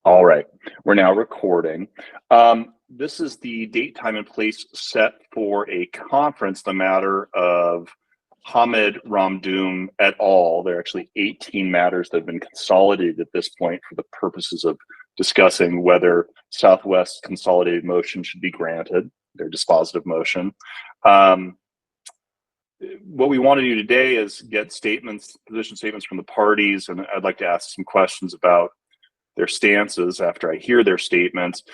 All right, we're now recording. This is the date, time, and place set for a conference, the matter of Hamid Ramdoum et al. There are actually 18 matters that have been consolidated at this point for the purposes of discussing whether Southwest consolidated motion should be granted, their dispositive motion. What we want to do today is get statements, position statements from the parties, and I'd like to ask some questions about their stances after I hear their statements.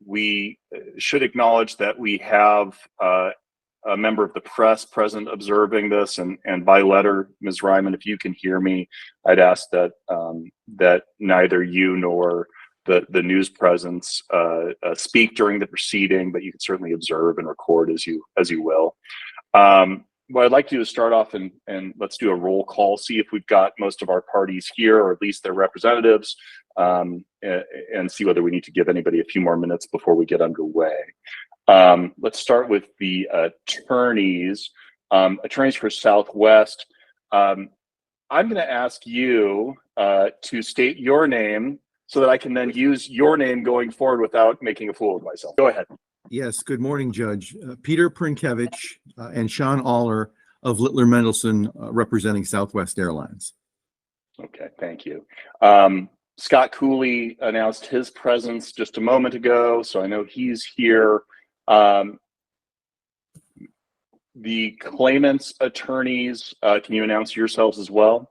We should acknowledge that we have a member of the press present observing this, and by letter, Ms. Ryman, if you can hear me, I'd ask that that neither you nor the news presence speak during the proceeding, but you can certainly observe and record as you will. What I'd like to do is start off and let's do a roll call, see if we've got most of our parties here, or at least their representatives, and see whether we need to give anybody a few more minutes before we get underway. Let's start with the attorneys. Attorneys for Southwest. I'm going to ask you to state your name so that I can then use your name going forward without making a fool of myself. Go ahead. Yes, good morning, Judge. Peter Prinkevich and Sean Aller of Littler Mendelson representing Southwest Airlines. Okay, thank you. Scott Cooley announced his presence just a moment ago, so I know he's here. The claimants' attorneys, can you announce yourselves as well?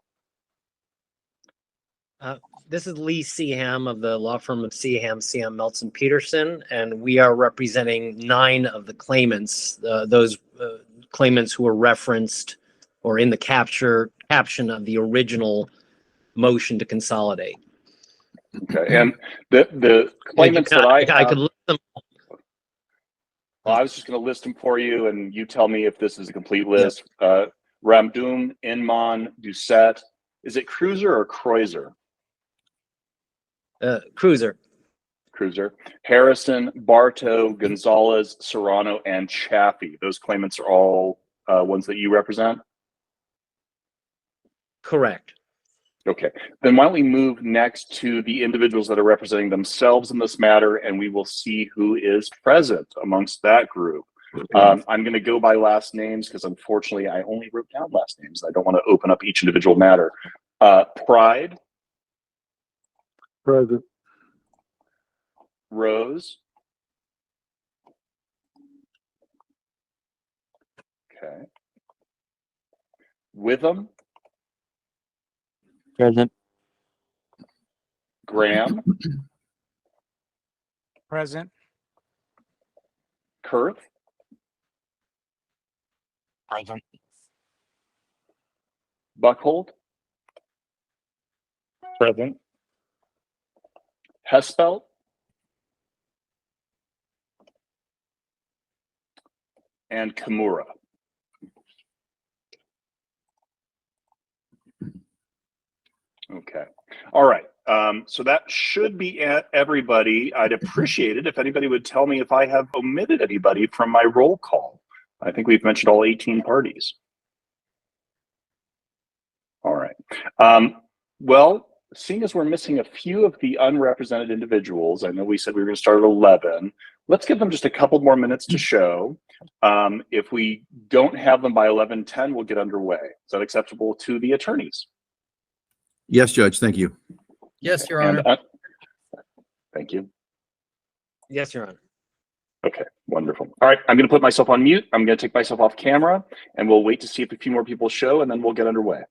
This is Lee Seaham of the law firm of Seaham, Meltson Peterson, and we are representing 9 of the claimants, those claimants who were referenced or in the caption of the original motion to consolidate. Okay, and the claimants that I could list them. Well, I was just going to list them for you, and you tell me if this is a complete list. Yep. Ramdoum, Inman, Doucette. Is it Cruiser or Kreuzer? Cruiser. Harrison, Bartow, Gonzalez, Serrano, and Chaffee. Those claimants are all ones that you represent? Correct. Okay, then why don't we move next to the individuals that are representing themselves in this matter, and we will see who is present amongst that group. I'm going to go by last names because unfortunately I only wrote down last names. I don't want to open up each individual matter. Pride. Present. Rose. Okay. Witham. Present. Graham. Present. Kurth. Present. Buckhold. Present. Hespelt. And Kimura. Okay. All right. So that should be everybody. I'd appreciate it if anybody would tell me if I have omitted anybody from my roll call. I think we've mentioned all 18 parties. All right. Well, seeing as we're missing a few of the unrepresented individuals, I know we said we were going to start at 11. Let's give them just a couple more minutes to show. If we don't have them by 11:10, we'll get underway. Is that acceptable to the attorneys? Yes, Judge, thank you. Yes, Your Honor. Thank you. Yes, Your Honor. Okay, wonderful. All right, I'm going to put myself on mute. I'm going to take myself off camera, and we'll wait to see if a few more people show, and then we'll get underway.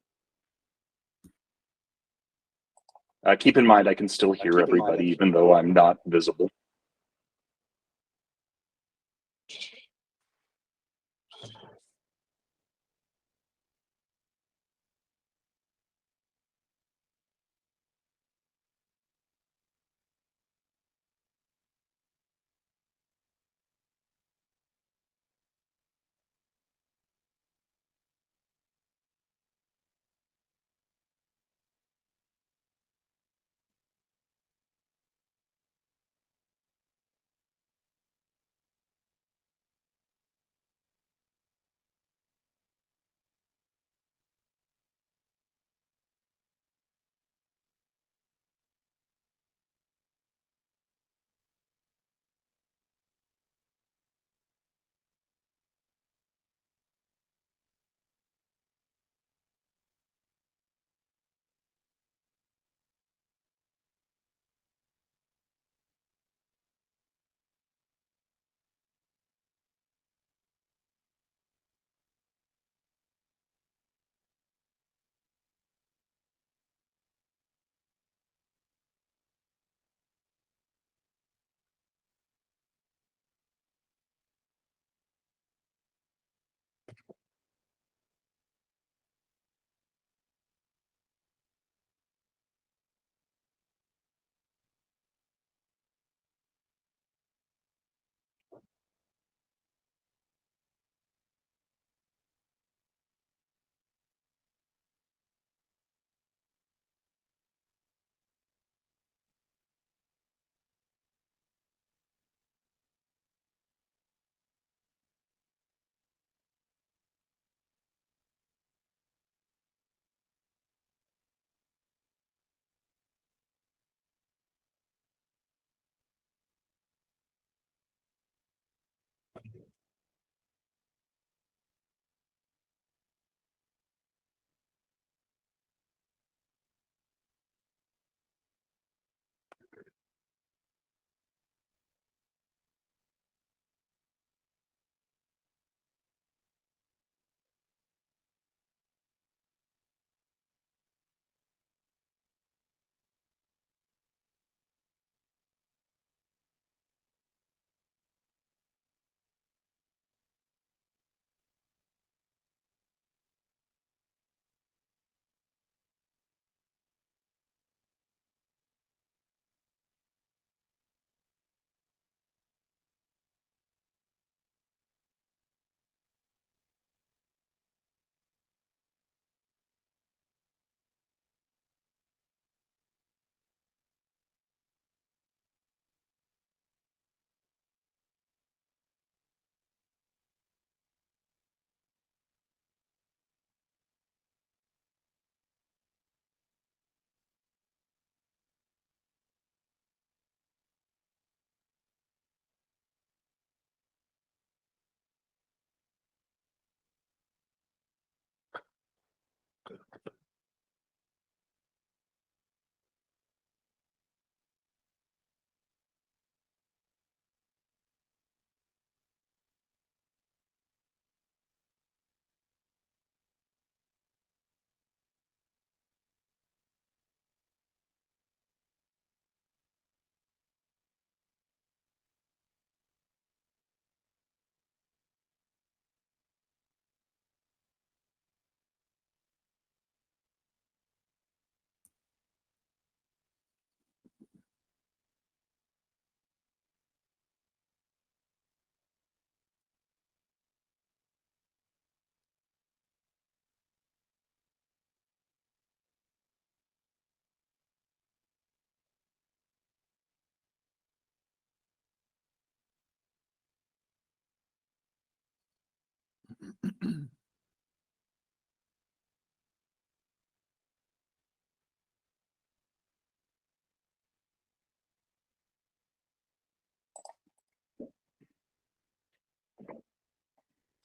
Keep in mind, I can still hear everybody, even though I'm not visible.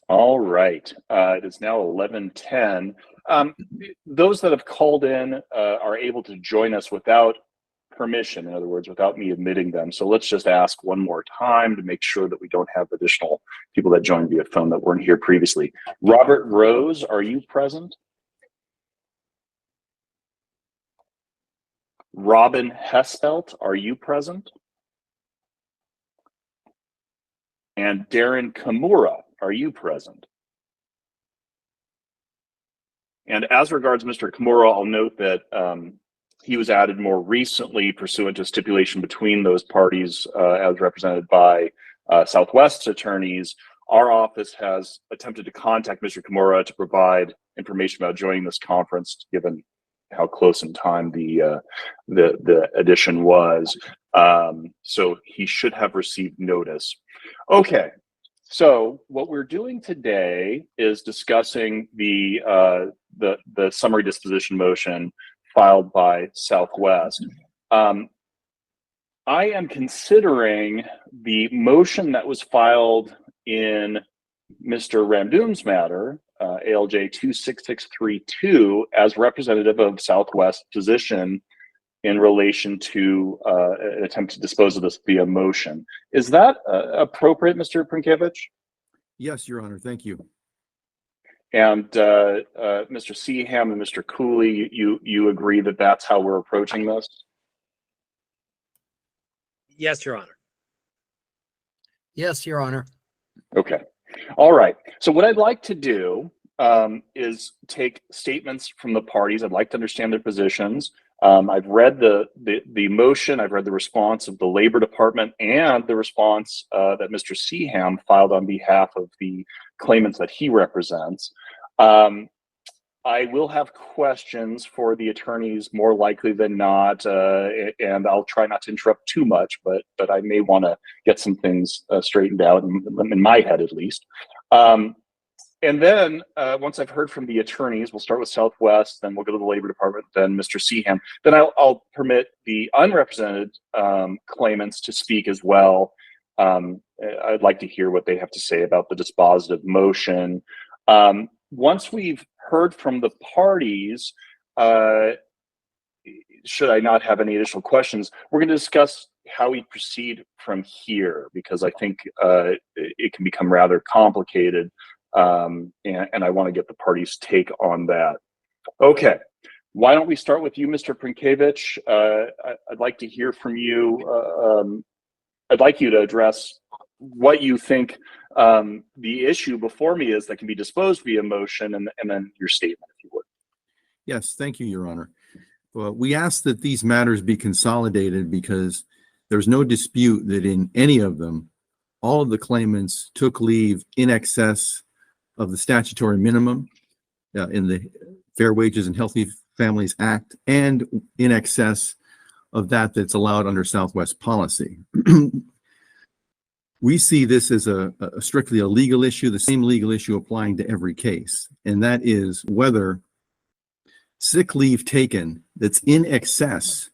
All right. It is now 11:10. Those that have called in are able to join us without permission, in other words, without me admitting them. So let's just ask one more time to make sure that we don't have additional people that joined via phone that weren't here previously. Robert Rose, are you present? Robin Hespelt, are you present? And Darren Kimura, are you present? And as regards Mr. Kimura, I'll note that he was added more recently pursuant to stipulation between those parties as represented by Southwest's attorneys. Our office has attempted to contact Mr. Kimura to provide information about joining this conference, given how close in time the addition was. So he should have received notice. Okay, so what we're doing today is discussing the summary disposition motion filed by Southwest. I am considering the motion that was filed in Mr. Ramdoom's matter, ALJ 26632, as representative of Southwest's position in relation to an attempt to dispose of this via motion. Is that appropriate, Mr. Prinkevich? Yes, Your Honor. Thank you. And Mr. Seaham and Mr. Cooley, you agree that that's how we're approaching this? Yes, Your Honor. Yes, Your Honor. Okay. All right. So what I'd like to do is take statements from the parties. I'd like to understand their positions. I've read the motion. I've read the response of the Labor Department and the response that Mr. Seaham filed on behalf of the claimants that he represents. I will have questions for the attorneys more likely than not, and I'll try not to interrupt too much, but I may want to get some things straightened out in my head at least. And then once I've heard from the attorneys, we'll start with Southwest, then we'll go to the Labor Department, then Mr. Seaham. Then I'll permit the unrepresented claimants to speak as well. I'd like to hear what they have to say about the dispositive motion. Once we've heard from the parties, should I not have any additional questions, we're going to discuss how we proceed from here, because I think it can become rather complicated. And I want to get the parties' take on that. Okay, why don't we start with you, Mr. Prinkevich? I'd like to hear from you. I'd like you to address what you think the issue before me is that can be disposed via motion, and then your statement, if you would. Yes, thank you, Your Honor. Well, we ask that these matters be consolidated because there's no dispute that in any of them, all of the claimants took leave in excess of the statutory minimum in the Fair Wages and Healthy Families Act, and in excess of that's allowed under Southwest policy. We see this as a strictly a legal issue, the same legal issue applying to every case, and that is whether sick leave taken that's in excess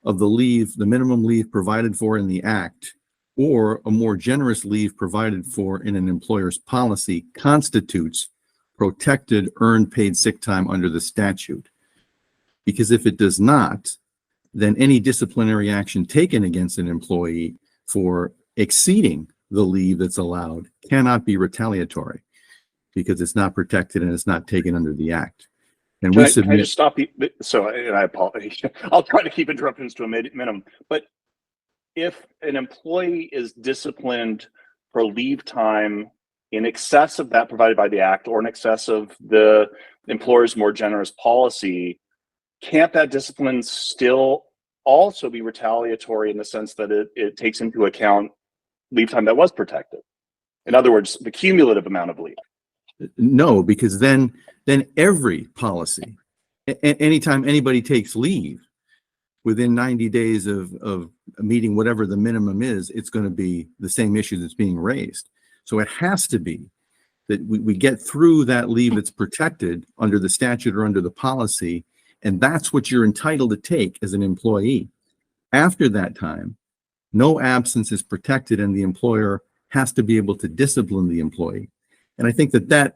of the minimum leave provided for in the Act, or a more generous leave provided for in an employer's policy, constitutes protected earned paid sick time under the statute. Because if it does not, then any disciplinary action taken against an employee for exceeding the leave that's allowed cannot be retaliatory because it's not protected and it's not taken under the act. And we Can I submit. just stop you? So, and I apologize. I'll try to keep interruptions to a minimum. But if an employee is disciplined for leave time in excess of that provided by the act or in excess of the employer's more generous policy, can't that discipline still also be retaliatory in the sense that it takes into account leave time that was protected? In other words, the cumulative amount of leave. No, because then every policy, anytime anybody takes leave within 90 days of meeting whatever the minimum is, it's going to be the same issue that's being raised. So it has to be that we get through that leave that's protected under the statute or under the policy, and that's what you're entitled to take as an employee. After that time, no absence is protected, and the employer has to be able to discipline the employee. And I think that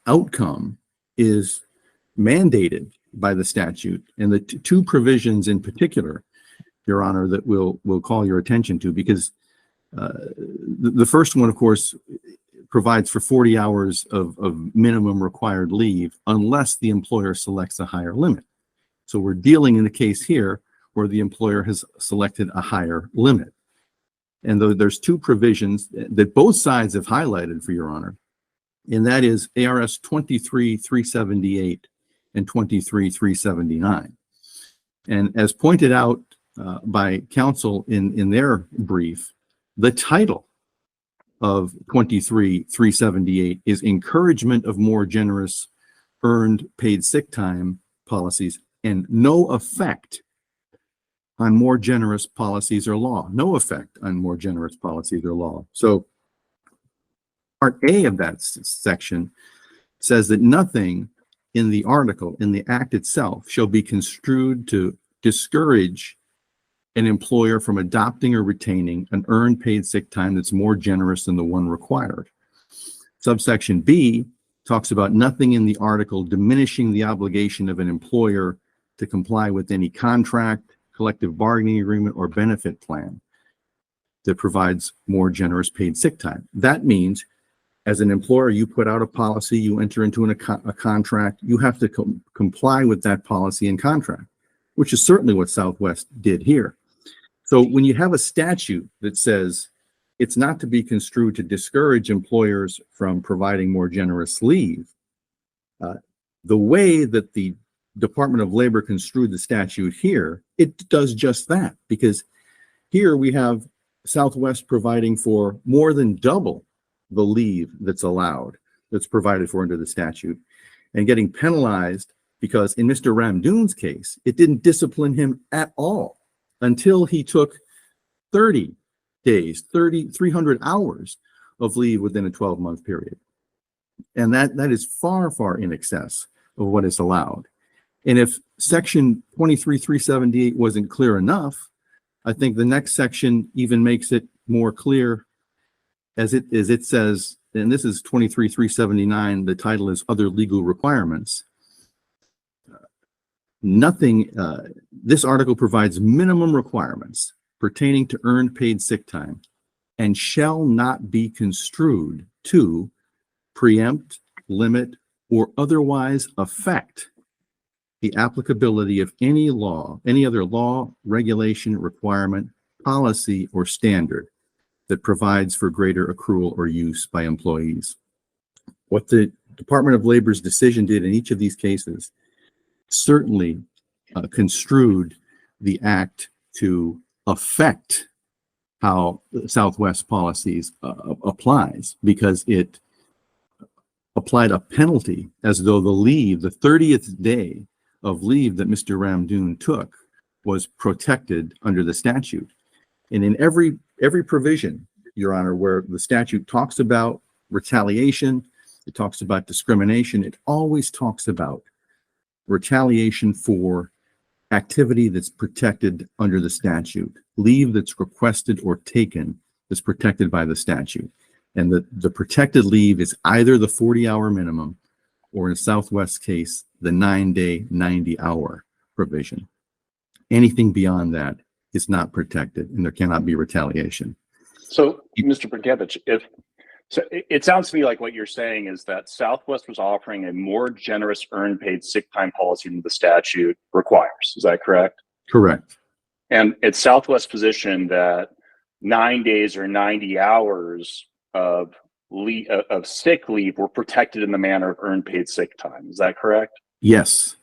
outcome is mandated by the statute, and the two provisions in particular, Your Honor, that we'll call your attention to, because the first one, of course, provides for 40 hours of minimum required leave unless the employer selects a higher limit. So we're dealing in the case here where the employer has selected a higher limit. And there's two provisions that both sides have highlighted, for Your Honor, and that is ARS 23-378 and 23-379. And as pointed out by counsel in their brief, the title of 23-378 is Encouragement of More Generous Earned Paid Sick Time Policies and No Effect on More Generous Policies or Law. No effect on more generous policies or law. So Part A of that section says that nothing in the article, in the act itself, shall be construed to discourage an employer from adopting or retaining an earned paid sick time that's more generous than the one required. Subsection B talks about nothing in the article diminishing the obligation of an employer to comply with any contract, collective bargaining agreement, or benefit plan that provides more generous paid sick time. That means as an employer, you put out a policy, you enter into a contract, you have to comply with that policy and contract, which is certainly what Southwest did here. So when you have a statute that says it's not to be construed to discourage employers from providing more generous leave, the way that the Department of Labor construed the statute here, it does just that, because here we have Southwest providing for more than double the leave that's allowed, that's provided for under the statute, and getting penalized because in Mr. Ramdoon's case, it didn't discipline him at all until he took 30 days, 300 hours of leave within a 12-month period. And that is far, far in excess of what is allowed. And if section 23-378 wasn't clear enough, I think the next section even makes it more clear, as it says, and this is 23-379, the title is Other Legal Requirements. This article provides minimum requirements pertaining to earned paid sick time and shall not be construed to preempt, limit, or otherwise affect the applicability of any law, any other law, regulation, requirement, policy, or standard that provides for greater accrual or use by employees. What the Department of Labor's decision did in each of these cases certainly construed the act to affect how Southwest policies applies, because it applied a penalty as though the leave, the 30th day of leave that Mr. Ramdoon took, was protected under the statute. And in every provision, Your Honor, where the statute talks about retaliation, it talks about discrimination, it always talks about retaliation for activity that's protected under the statute, leave that's requested or taken that's protected by the statute. And the protected leave is either the 40-hour minimum or in Southwest case, the 9-day, 90-hour provision. Anything beyond that is not protected and there cannot be retaliation. So, Mr. Perkevich, it sounds to me like what you're saying is that Southwest was offering a more generous earned paid sick time policy than the statute requires. Is that correct? Correct. And it's Southwest's position that 9 days or 90 hours of sick leave were protected in the manner of earned paid sick time. Is that correct? Yes.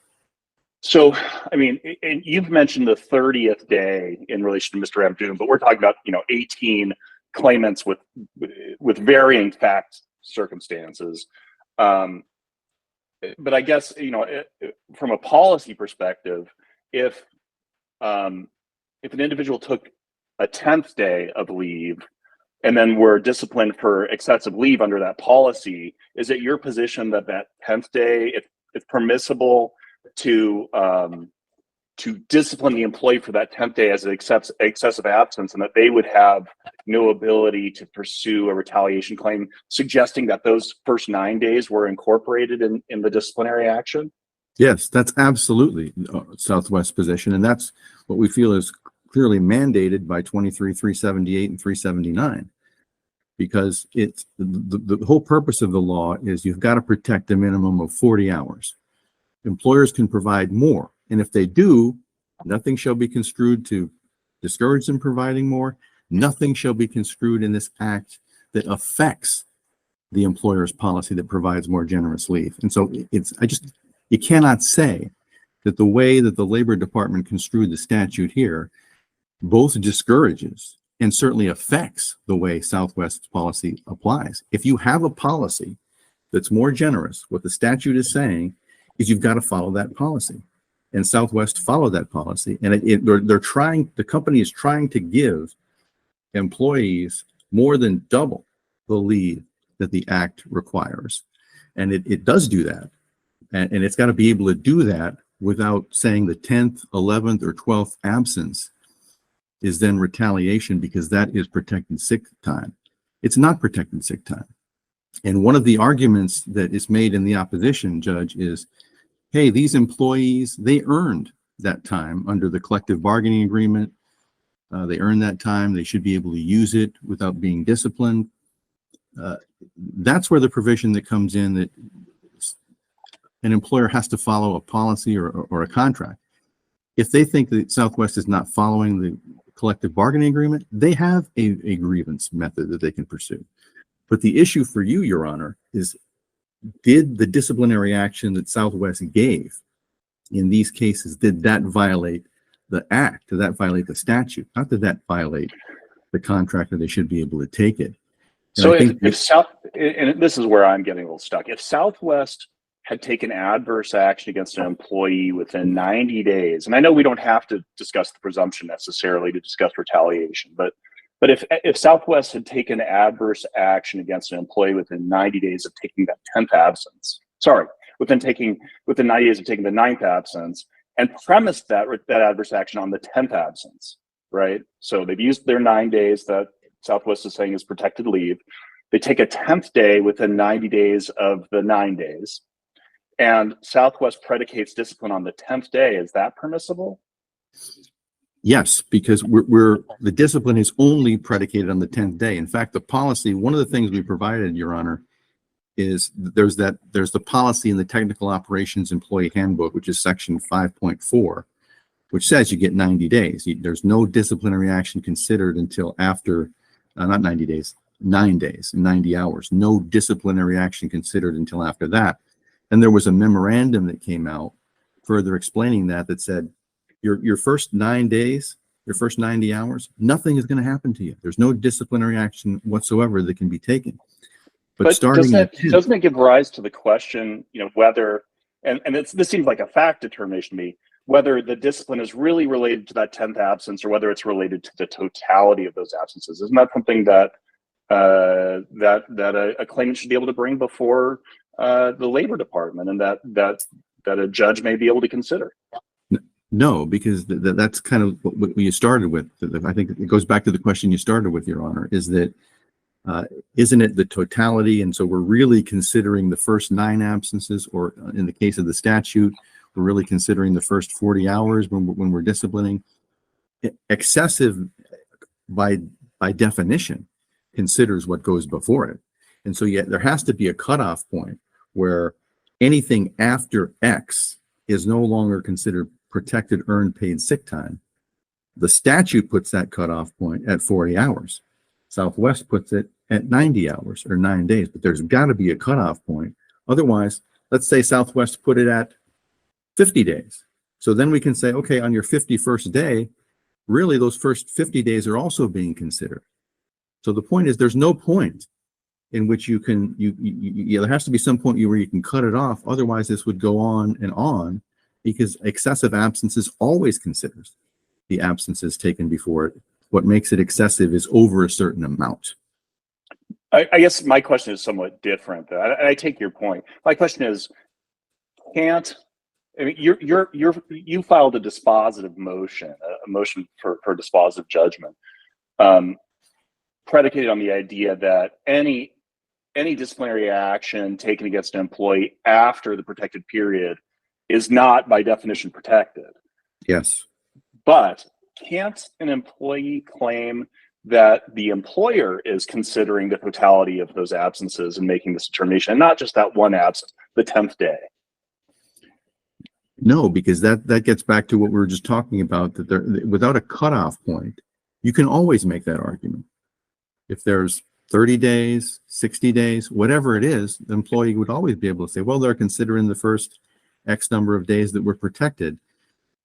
So, I mean, and you've mentioned the 30th day in relation to Mr. Abdoon, but we're talking about, 18 claimants with varying fact circumstances. But I guess, from a policy perspective, if an individual took a 10th day of leave and then were disciplined for excessive leave under that policy, is it your position that 10th day, it's permissible to discipline the employee for that 10th day as an excessive absence, and that they would have no ability to pursue a retaliation claim, suggesting that those first 9 days were incorporated in the disciplinary action? Yes, that's absolutely Southwest's position. And that's what we feel is clearly mandated by 23-378 and 379. Because it's the whole purpose of the law is you've got to protect a minimum of 40 hours. Employers can provide more. And if they do, nothing shall be construed to discourage them providing more. Nothing shall be construed in this act that affects the employer's policy that provides more generous leave. And so you cannot say that the way that the Labor Department construed the statute here both discourages and certainly affects the way Southwest's policy applies. If you have a policy that's more generous, what the statute is saying is you've got to follow that policy. And Southwest followed that policy. And the company is trying to give employees more than double the leave that the act requires. And it does do that. And it's got to be able to do that without saying the 10th, 11th, or 12th absence is then retaliation, because that is protected sick time. It's not protected sick time. And one of the arguments that is made in the opposition, Judge, is, hey, these employees, they earned that time under the collective bargaining agreement. They earned that time. They should be able to use it without being disciplined. That's where the provision that comes in that an employer has to follow a policy or a contract. If they think that Southwest is not following the collective bargaining agreement, they have a grievance method that they can pursue. But the issue for you, Your Honor, is did the disciplinary action that Southwest gave in these cases, did that violate the act? Did that violate the statute? Not did that violate the contract, that they should be able to take it. And so and this is where I'm getting a little stuck. If Southwest had taken adverse action against an employee within 90 days, and I know we don't have to discuss the presumption necessarily to discuss retaliation, but if Southwest had taken adverse action against an employee within 90 days of taking that 10th absence, within 90 days of taking the 9th absence, and premised that adverse action on the 10th absence, right? So they've used their 9 days that Southwest is saying is protected leave. They take a 10th day within 90 days of the 9 days, and Southwest predicates discipline on the 10th day. Is that permissible? Yes, because the discipline is only predicated on the 10th day. In fact, the policy, one of the things we provided, Your Honor, is there's the policy in the Technical Operations Employee Handbook, which is section 5.4, which says you get 90 days. There's no disciplinary action considered until after, not 90 days, 9 days and 90 hours. No disciplinary action considered until after that. And there was a memorandum that came out further explaining that said, your first 9 days, your first 90 hours, nothing is going to happen to you. There's no disciplinary action whatsoever that can be taken. But starting doesn't it give rise to the question, whether, and this seems like a fact determination to me, whether the discipline is really related to that 10th absence or whether it's related to the totality of those absences? Isn't that something that a claimant should be able to bring before the Labor Department, and that a judge may be able to consider? No, because that's kind of what you started with. I think it goes back to the question you started with, Your Honor, is that Isn't it the totality? And so we're really considering the first 9 absences, or in the case of the statute, we're really considering the first 40 hours when we're disciplining. Excessive, by definition, considers what goes before it. And so yet there has to be a cutoff point where anything after X is no longer considered protected earned paid sick time. The statute puts that cutoff point at 40 hours. Southwest puts it at 90 hours or 9 days, but there's got to be a cutoff point. Otherwise, let's say Southwest put it at 50 days. So then we can say, okay, on your 51st day, really those first 50 days are also being considered. So the point is, there's no point in which you can, there has to be some point where you can cut it off. Otherwise, this would go on, because excessive absences always considers the absences taken before it. What makes it excessive is over a certain amount. I guess my question is somewhat different. I take your point. My question is, you filed a dispositive motion, a motion for dispositive judgment, predicated on the idea that any disciplinary action taken against an employee after the protected period is not by definition protected. Yes. But can't an employee claim that the employer is considering the totality of those absences and making this determination, and not just that one absence, the 10th day? No, because that gets back to what we were just talking about, that without a cutoff point, you can always make that argument. If there's 30 days, 60 days, whatever it is, the employee would always be able to say, well, they're considering the first X number of days that were protected.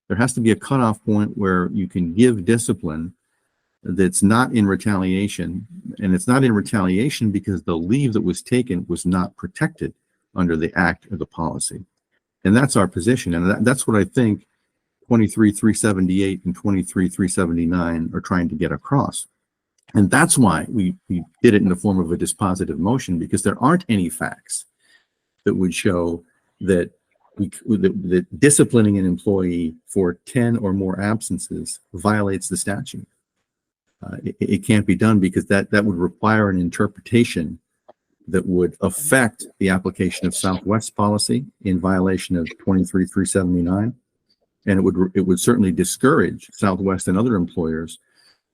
There has to be a cutoff point where you can give discipline that's not in retaliation. And it's not in retaliation because the leave that was taken was not protected under the act or the policy. And that's our position. And that's what I think 23-378 and 23-379 are trying to get across. And that's why we did it in the form of a dispositive motion, because there aren't any facts that would show that that disciplining an employee for 10 or more absences violates the statute. It can't be done, because that would require an interpretation that would affect the application of Southwest policy in violation of 23-379, and it would certainly discourage Southwest and other employers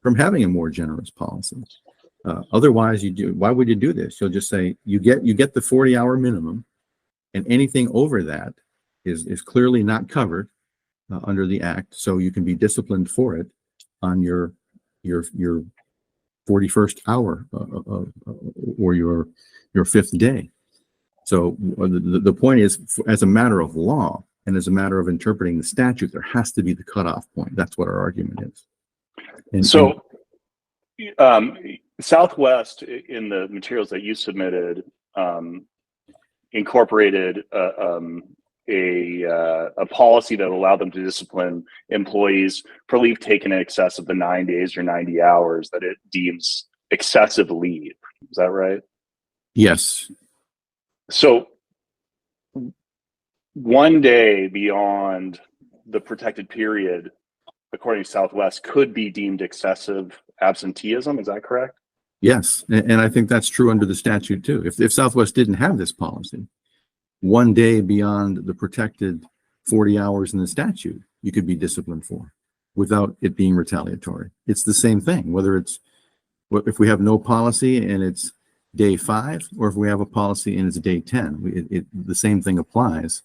from having a more generous policy. Otherwise, why would you do this? You'll just say you get the 40-hour minimum, and anything over that is clearly not covered under the act, so you can be disciplined for it on your 41st hour or your 5th day. So the point is, as a matter of law and as a matter of interpreting the statute, there has to be the cutoff point. That's what our argument is. Southwest, in the materials that you submitted, incorporated a policy that allowed them to discipline employees for leave taken in excess of the 9 days or 90 hours that it deems excessive leave. Is that right? Yes. So 1 day beyond the protected period, according to Southwest, could be deemed excessive absenteeism. Is that correct? Yes. And I think that's true under the statute too. If Southwest didn't have this policy, 1 day beyond the protected 40 hours in the statute, you could be disciplined for without it being retaliatory. It's the same thing, whether it's, if we have no policy and it's day 5, or if we have a policy and it's day 10, the same thing applies.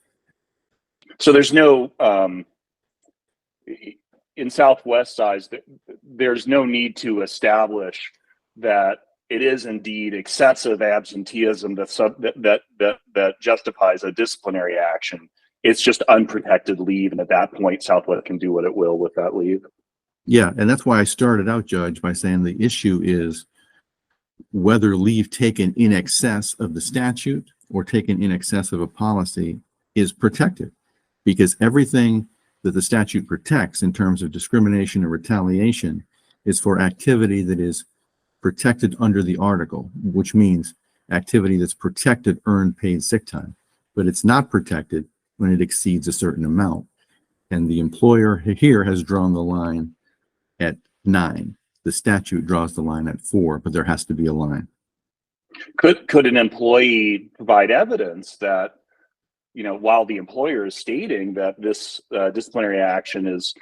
So there's no, in Southwest size, there's no need to establish that it is indeed excessive absenteeism that justifies a disciplinary action. It's just unprotected leave, and at that point, Southwest can do what it will with that leave. Yeah, and that's why I started out, Judge, by saying the issue is whether leave taken in excess of the statute or taken in excess of a policy is protected, because everything that the statute protects in terms of discrimination and retaliation is for activity that is protected under the article, which means activity that's protected earned paid sick time, but it's not protected when it exceeds a certain amount. And the employer here has drawn the line at 9. The statute draws the line at 4, but there has to be a line. Could an employee provide evidence that, while the employer is stating that this disciplinary action is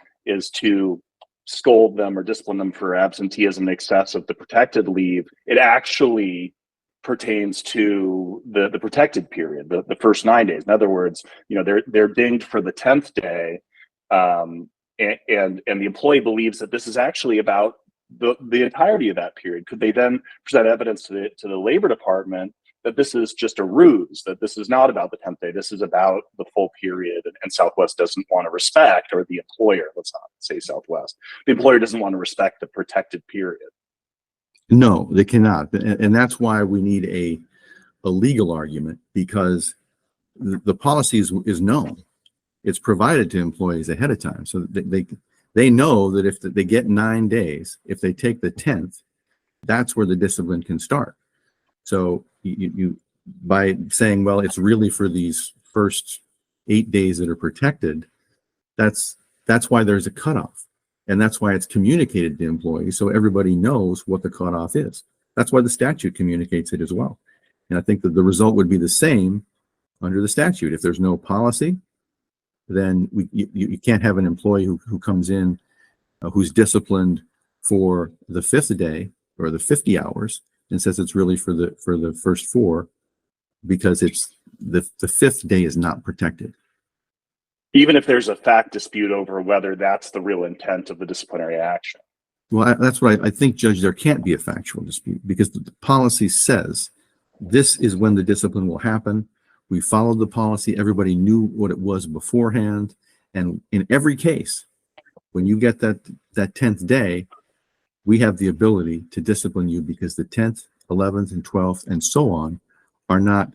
to scold them or discipline them for absenteeism in excess of the protected leave, it actually pertains to the protected period, the first 9 days. In other words, they're dinged for the 10th day, and the employee believes that this is actually about the entirety of that period. Could they then present evidence to the labor department that this is just a ruse, that this is not about the 10th day, this is about the full period, and Southwest doesn't want to respect, or the employer, let's not say Southwest, the employer doesn't want to respect the protected period? No, they cannot. And that's why we need a legal argument, because the policy is known. It's provided to employees ahead of time. So they know that if they get 9 days, if they take the 10th, that's where the discipline can start. So you by saying, well, it's really for these first 8 days that are protected, that's why there's a cutoff. And that's why it's communicated to employees, so everybody knows what the cutoff is. That's why the statute communicates it as well. And I think that the result would be the same under the statute. If there's no policy, then you can't have an employee who comes in who's disciplined for the 5th day or the 50 hours and says it's really for the first 4, because it's the 5th day is not protected. Even if there's a fact dispute over whether that's the real intent of the disciplinary action. Well, that's what I think, Judge, there can't be a factual dispute, because the policy says this is when the discipline will happen. We followed the policy. Everybody knew what it was beforehand. And in every case, when you get that 10th day, we have the ability to discipline you, because the 10th, 11th, and 12th, and so on, are not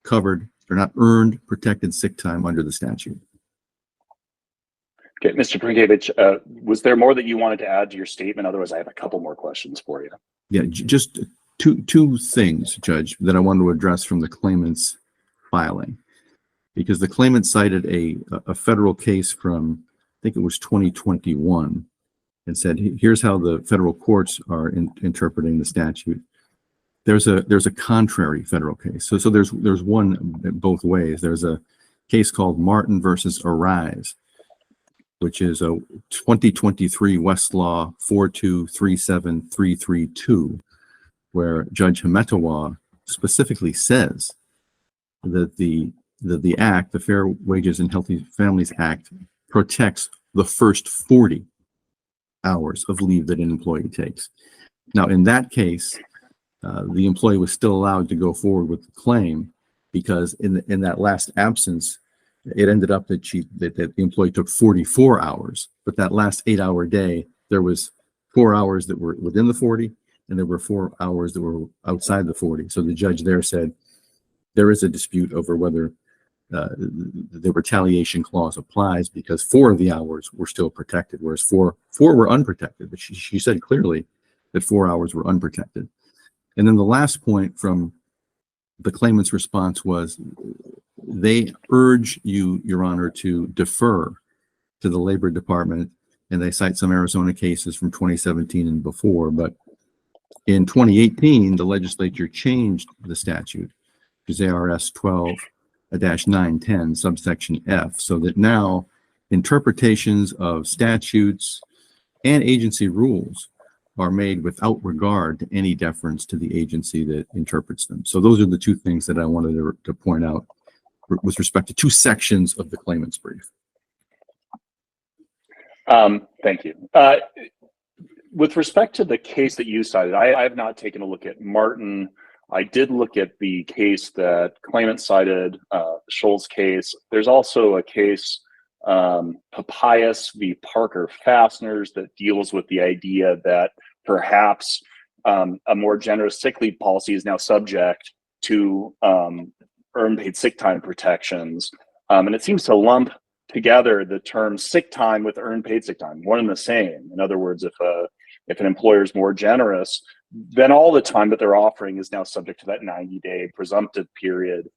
covered. They're not earned protected sick time under the statute. Okay, Mr. Prinkevich, was there more that you wanted to add to your statement? Otherwise, I have a couple more questions for you. Yeah, just two things, Judge, that I wanted to address from the claimant's filing, because the claimant cited a federal case from, I think it was 2021, and said, here's how the federal courts are interpreting the statute. There's a contrary federal case. So there's one both ways. There's a case called Martin versus Arise, which is a 2023 Westlaw 4237332, where Judge Hemetawa specifically says that the act, the Fair Wages and Healthy Families Act, protects the first 40 hours of leave that an employee takes. Now, in that case, the employee was still allowed to go forward with the claim, because in that last absence, it ended up that the employee took 44 hours, but that last 8-hour day, there was 4 hours that were within the 40, and there were 4 hours that were outside the 40. So the judge there said there is a dispute over whether the retaliation clause applies, because 4 of the hours were still protected, whereas four were unprotected. But she said clearly that 4 hours were unprotected. And then the last point from the claimant's response was, they urge you, Your Honor, to defer to the Labor Department, and they cite some Arizona cases from 2017 and before. But in 2018, the legislature changed the statute to ARS 12-910, subsection F, so that now interpretations of statutes and agency rules are made without regard to any deference to the agency that interprets them. So those are the two things that I wanted to point out with respect to two sections of the claimant's brief. Thank you. With respect to the case that you cited, I have not taken a look at Martin. I did look at the case that claimant cited, the Scholes case. There's also a case, Papayas v. Parker Fasteners, that deals with the idea that perhaps a more generous sick leave policy is now subject to earned paid sick time protections. And it seems to lump together the term sick time with earned paid sick time, one and the same. In other words, if an employer is more generous, then all the time that they're offering is now subject to that 90-day presumptive period,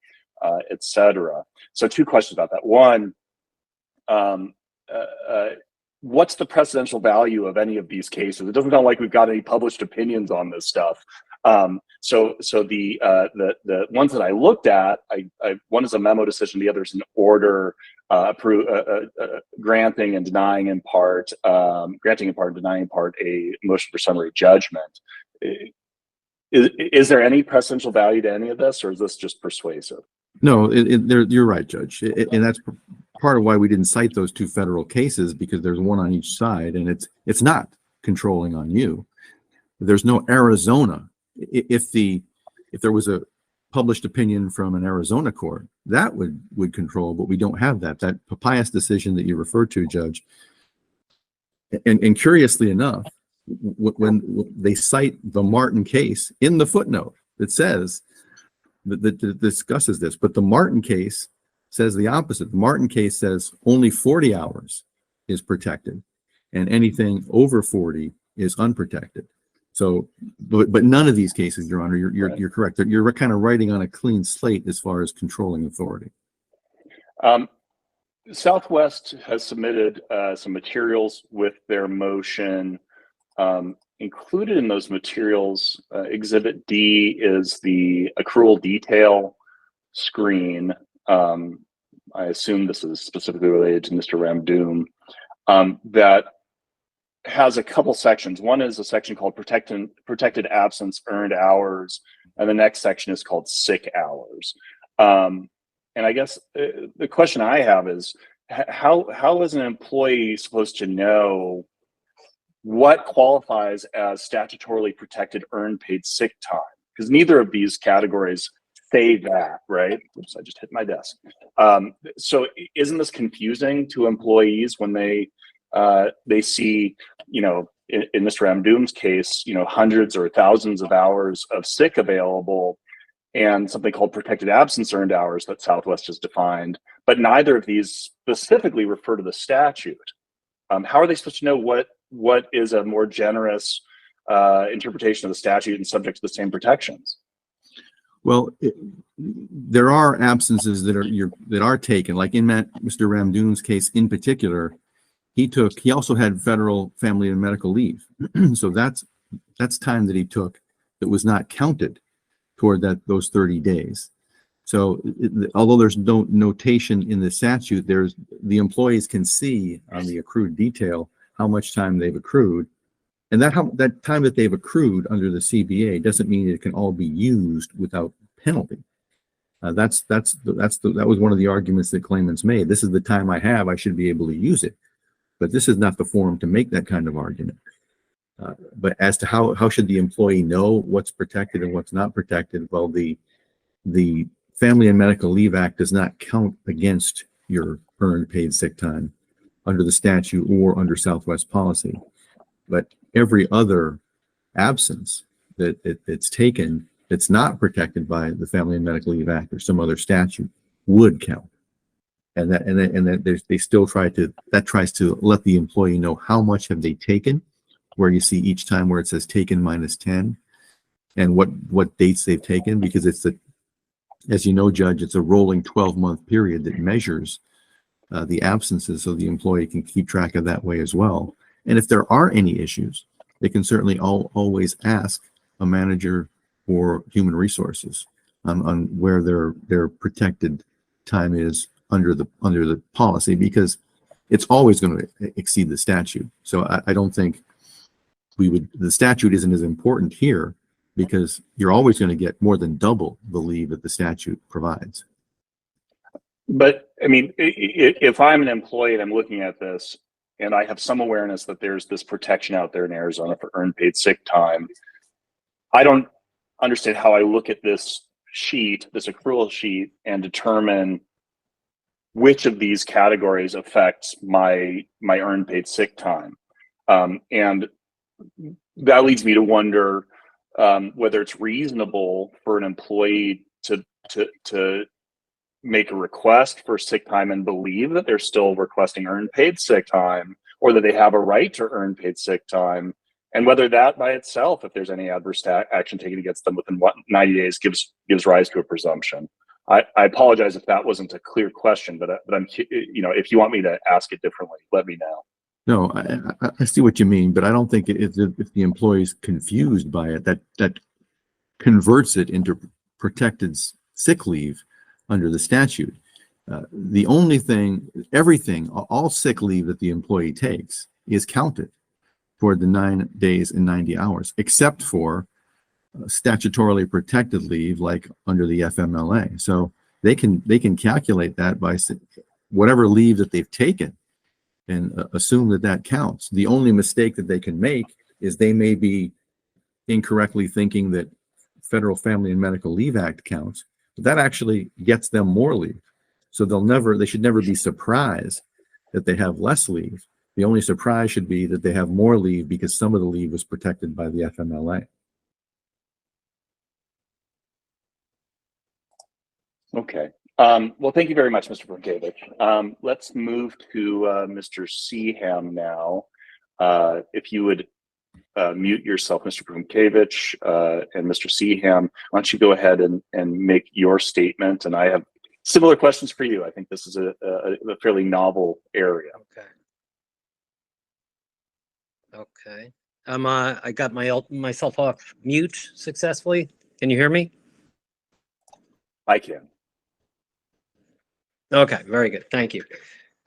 et cetera. So two questions about that. One, what's the precedential value of any of these cases? It doesn't sound like we've got any published opinions on this stuff. So the ones that I looked at, one is a memo decision, the other is an order granting and denying in part, granting in part, denying in part a motion for summary judgment. Is there any precedential value to any of this, or is this just persuasive? No, you're right, Judge. And that's part of why we didn't cite those two federal cases, because there's one on each side, and it's not controlling on you. There's no Arizona. If there was a published opinion from an Arizona court, that would control, but we don't have that. That Papayas decision that you referred to, Judge. And curiously enough, when they cite the Martin case in the footnote, it says that discusses this, but the Martin case says the opposite. The Martin case says only 40 hours is protected, and anything over 40 is unprotected. So, but none of these cases, Your Honor, you're correct. You're kind of writing on a clean slate as far as controlling authority. Southwest has submitted some materials with their motion. Included in those materials, Exhibit D is the accrual detail screen. I assume this is specifically related to Mr. Ramdoom, that has a couple sections. One is a section called protected absence earned hours, and the next section is called sick hours. And I guess the question I have is, how is an employee supposed to know what qualifies as statutorily protected earned paid sick time? Because neither of these categories say that, right? Oops, I just hit my desk. So isn't this confusing to employees when they see, you know, in Mr. Ramdoom's case, you know, hundreds or thousands of hours of sick available and something called protected absence earned hours that Southwest has defined, but neither of these specifically refer to the statute. How are they supposed to know what is a more generous interpretation of the statute and subject to the same protections? Well, there are absences that are taken, like in Mr. Ramdoom's case in particular. He also had federal family and medical leave. So that's time that he took that was not counted toward those 30 days. So although there's no notation in the statute, the employees can see on the accrued detail how much time they've accrued. And that time that they've accrued under the CBA doesn't mean it can all be used without penalty. That was one of the arguments that claimants made. This is the time I have, I should be able to use it. But this is not the forum to make that kind of argument. But as to how should the employee know what's protected and what's not protected, well, the Family and Medical Leave Act does not count against your earned paid sick time under the statute or under Southwest policy. But every other absence that it's taken that's not protected by the Family and Medical Leave Act or some other statute would count. And that they still tries to let the employee know how much have they taken, where you see each time where it says taken minus 10 and what dates they've taken, because as you know, Judge, it's a rolling 12-month period that measures the absences, so the employee can keep track of that way as well. And if there are any issues, they can certainly always ask a manager or human resources on where their protected time is under the policy, because it's always going to exceed the statute. So I don't think the statute isn't as important here, because you're always going to get more than double the leave that the statute provides. But I mean, if I'm an employee and I'm looking at this and I have some awareness that there's this protection out there in Arizona for earned paid sick time, I don't understand how I look at this accrual sheet, and determine which of these categories affects my earned paid sick time. And that leads me to wonder whether it's reasonable for an employee to make a request for sick time and believe that they're still requesting earned paid sick time, or that they have a right to earn paid sick time, and whether that by itself, if there's any adverse action taken against them within 90 days, gives rise to a presumption. I apologize if that wasn't a clear question, but I'm, you know, if you want me to ask it differently, let me know. No, I see what you mean, but I don't think if the employee's confused by it, that converts it into protected sick leave under the statute. The only thing, everything, all sick leave that the employee takes is counted for the 9 days and 90 hours, except for statutorily protected leave, like under the FMLA. So they can calculate that by whatever leave that they've taken and assume that that counts. The only mistake that they can make is they may be incorrectly thinking that Federal Family and Medical Leave Act counts, but that actually gets them more leave. So they should never be surprised that they have less leave. The only surprise should be that they have more leave because some of the leave was protected by the FMLA. Okay. Well, thank you very much, Mr. Brunkiewicz. Let's move to Mr. Seaham now. If you would mute yourself, Mr. Brunkiewicz, and Mr. Seaham, why don't you go ahead and make your statement? And I have similar questions for you. I think this is a fairly novel area. Okay. I got myself off mute successfully. Can you hear me? I can. Okay, very good. Thank you.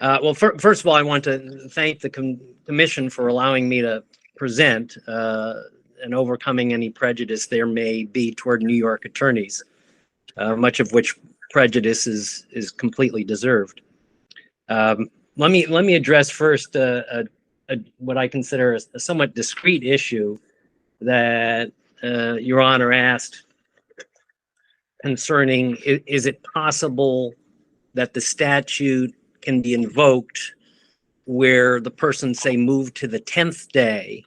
Well, first of all, I want to thank the commission for allowing me to present and overcoming any prejudice there may be toward New York attorneys, much of which prejudice is completely deserved. Let me address first what I consider a somewhat discrete issue that Your Honor asked concerning, is it possible that the statute can be invoked where the person, say, moved to the 10th day,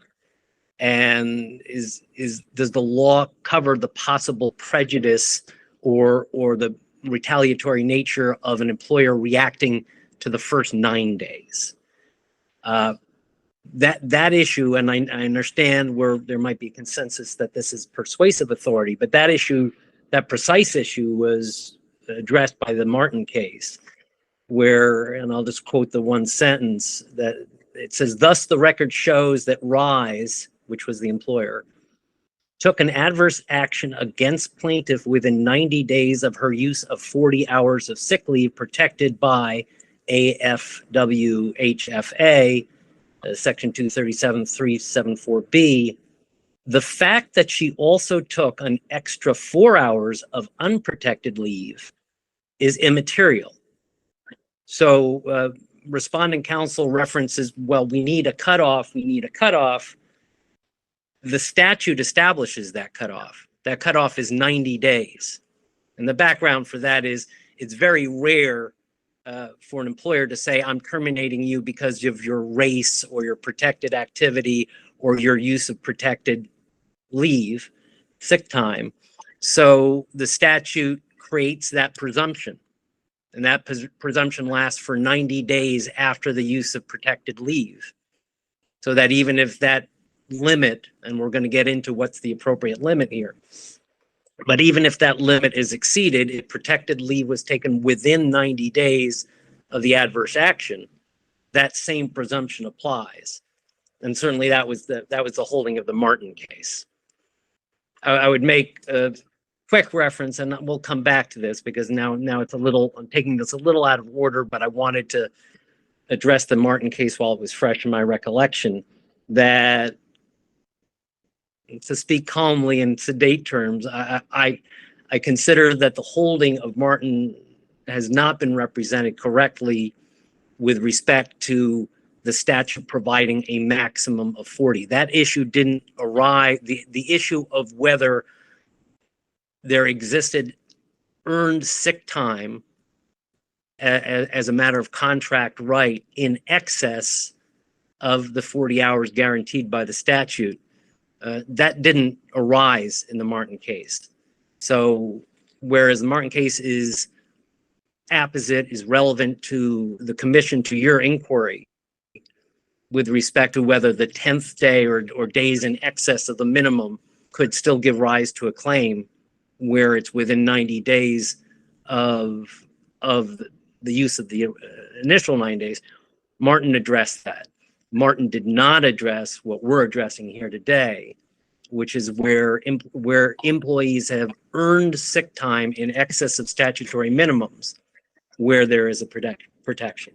and does the law cover the possible prejudice or the retaliatory nature of an employer reacting to the first 9 days? That issue, and I understand where there might be consensus that this is persuasive authority, but that issue, that precise issue, was addressed by the Martin case, where, and I'll just quote the one sentence, that it says, "Thus the record shows that Rise," which was the employer, "took an adverse action against plaintiff within 90 days of her use of 40 hours of sick leave protected by AFWHFA, section 237.374B. The fact that she also took an extra 4 hours of unprotected leave is immaterial." So respondent counsel references, well, we need a cutoff. The statute establishes that cutoff. That cutoff is 90 days. And the background for that is it's very rare for an employer to say, I'm terminating you because of your race or your protected activity or your use of protected leave, sick time. So the statute creates that presumption. And that presumption lasts for 90 days after the use of protected leave. So that even if that limit, and we're going to get into what's the appropriate limit here, but even if that limit is exceeded, if protected leave was taken within 90 days of the adverse action, that same presumption applies. And certainly that was the holding of the Martin case. I would make a quick reference, and we'll come back to this because now it's a little, I'm taking this a little out of order, but I wanted to address the Martin case while it was fresh in my recollection, that, to speak calmly in sedate terms, I consider that the holding of Martin has not been represented correctly with respect to the statute providing a maximum of 40. That issue didn't arise, the issue of whether there existed earned sick time as a matter of contract right in excess of the 40 hours guaranteed by the statute, that didn't arise in the Martin case. So whereas the Martin case is apposite, is relevant to the commission, to your inquiry with respect to whether the 10th day or days in excess of the minimum could still give rise to a claim where it's within 90 days of the use of the initial 9 days, Martin addressed that. Martin did not address what we're addressing here today, which is where employees have earned sick time in excess of statutory minimums, where there is a protection.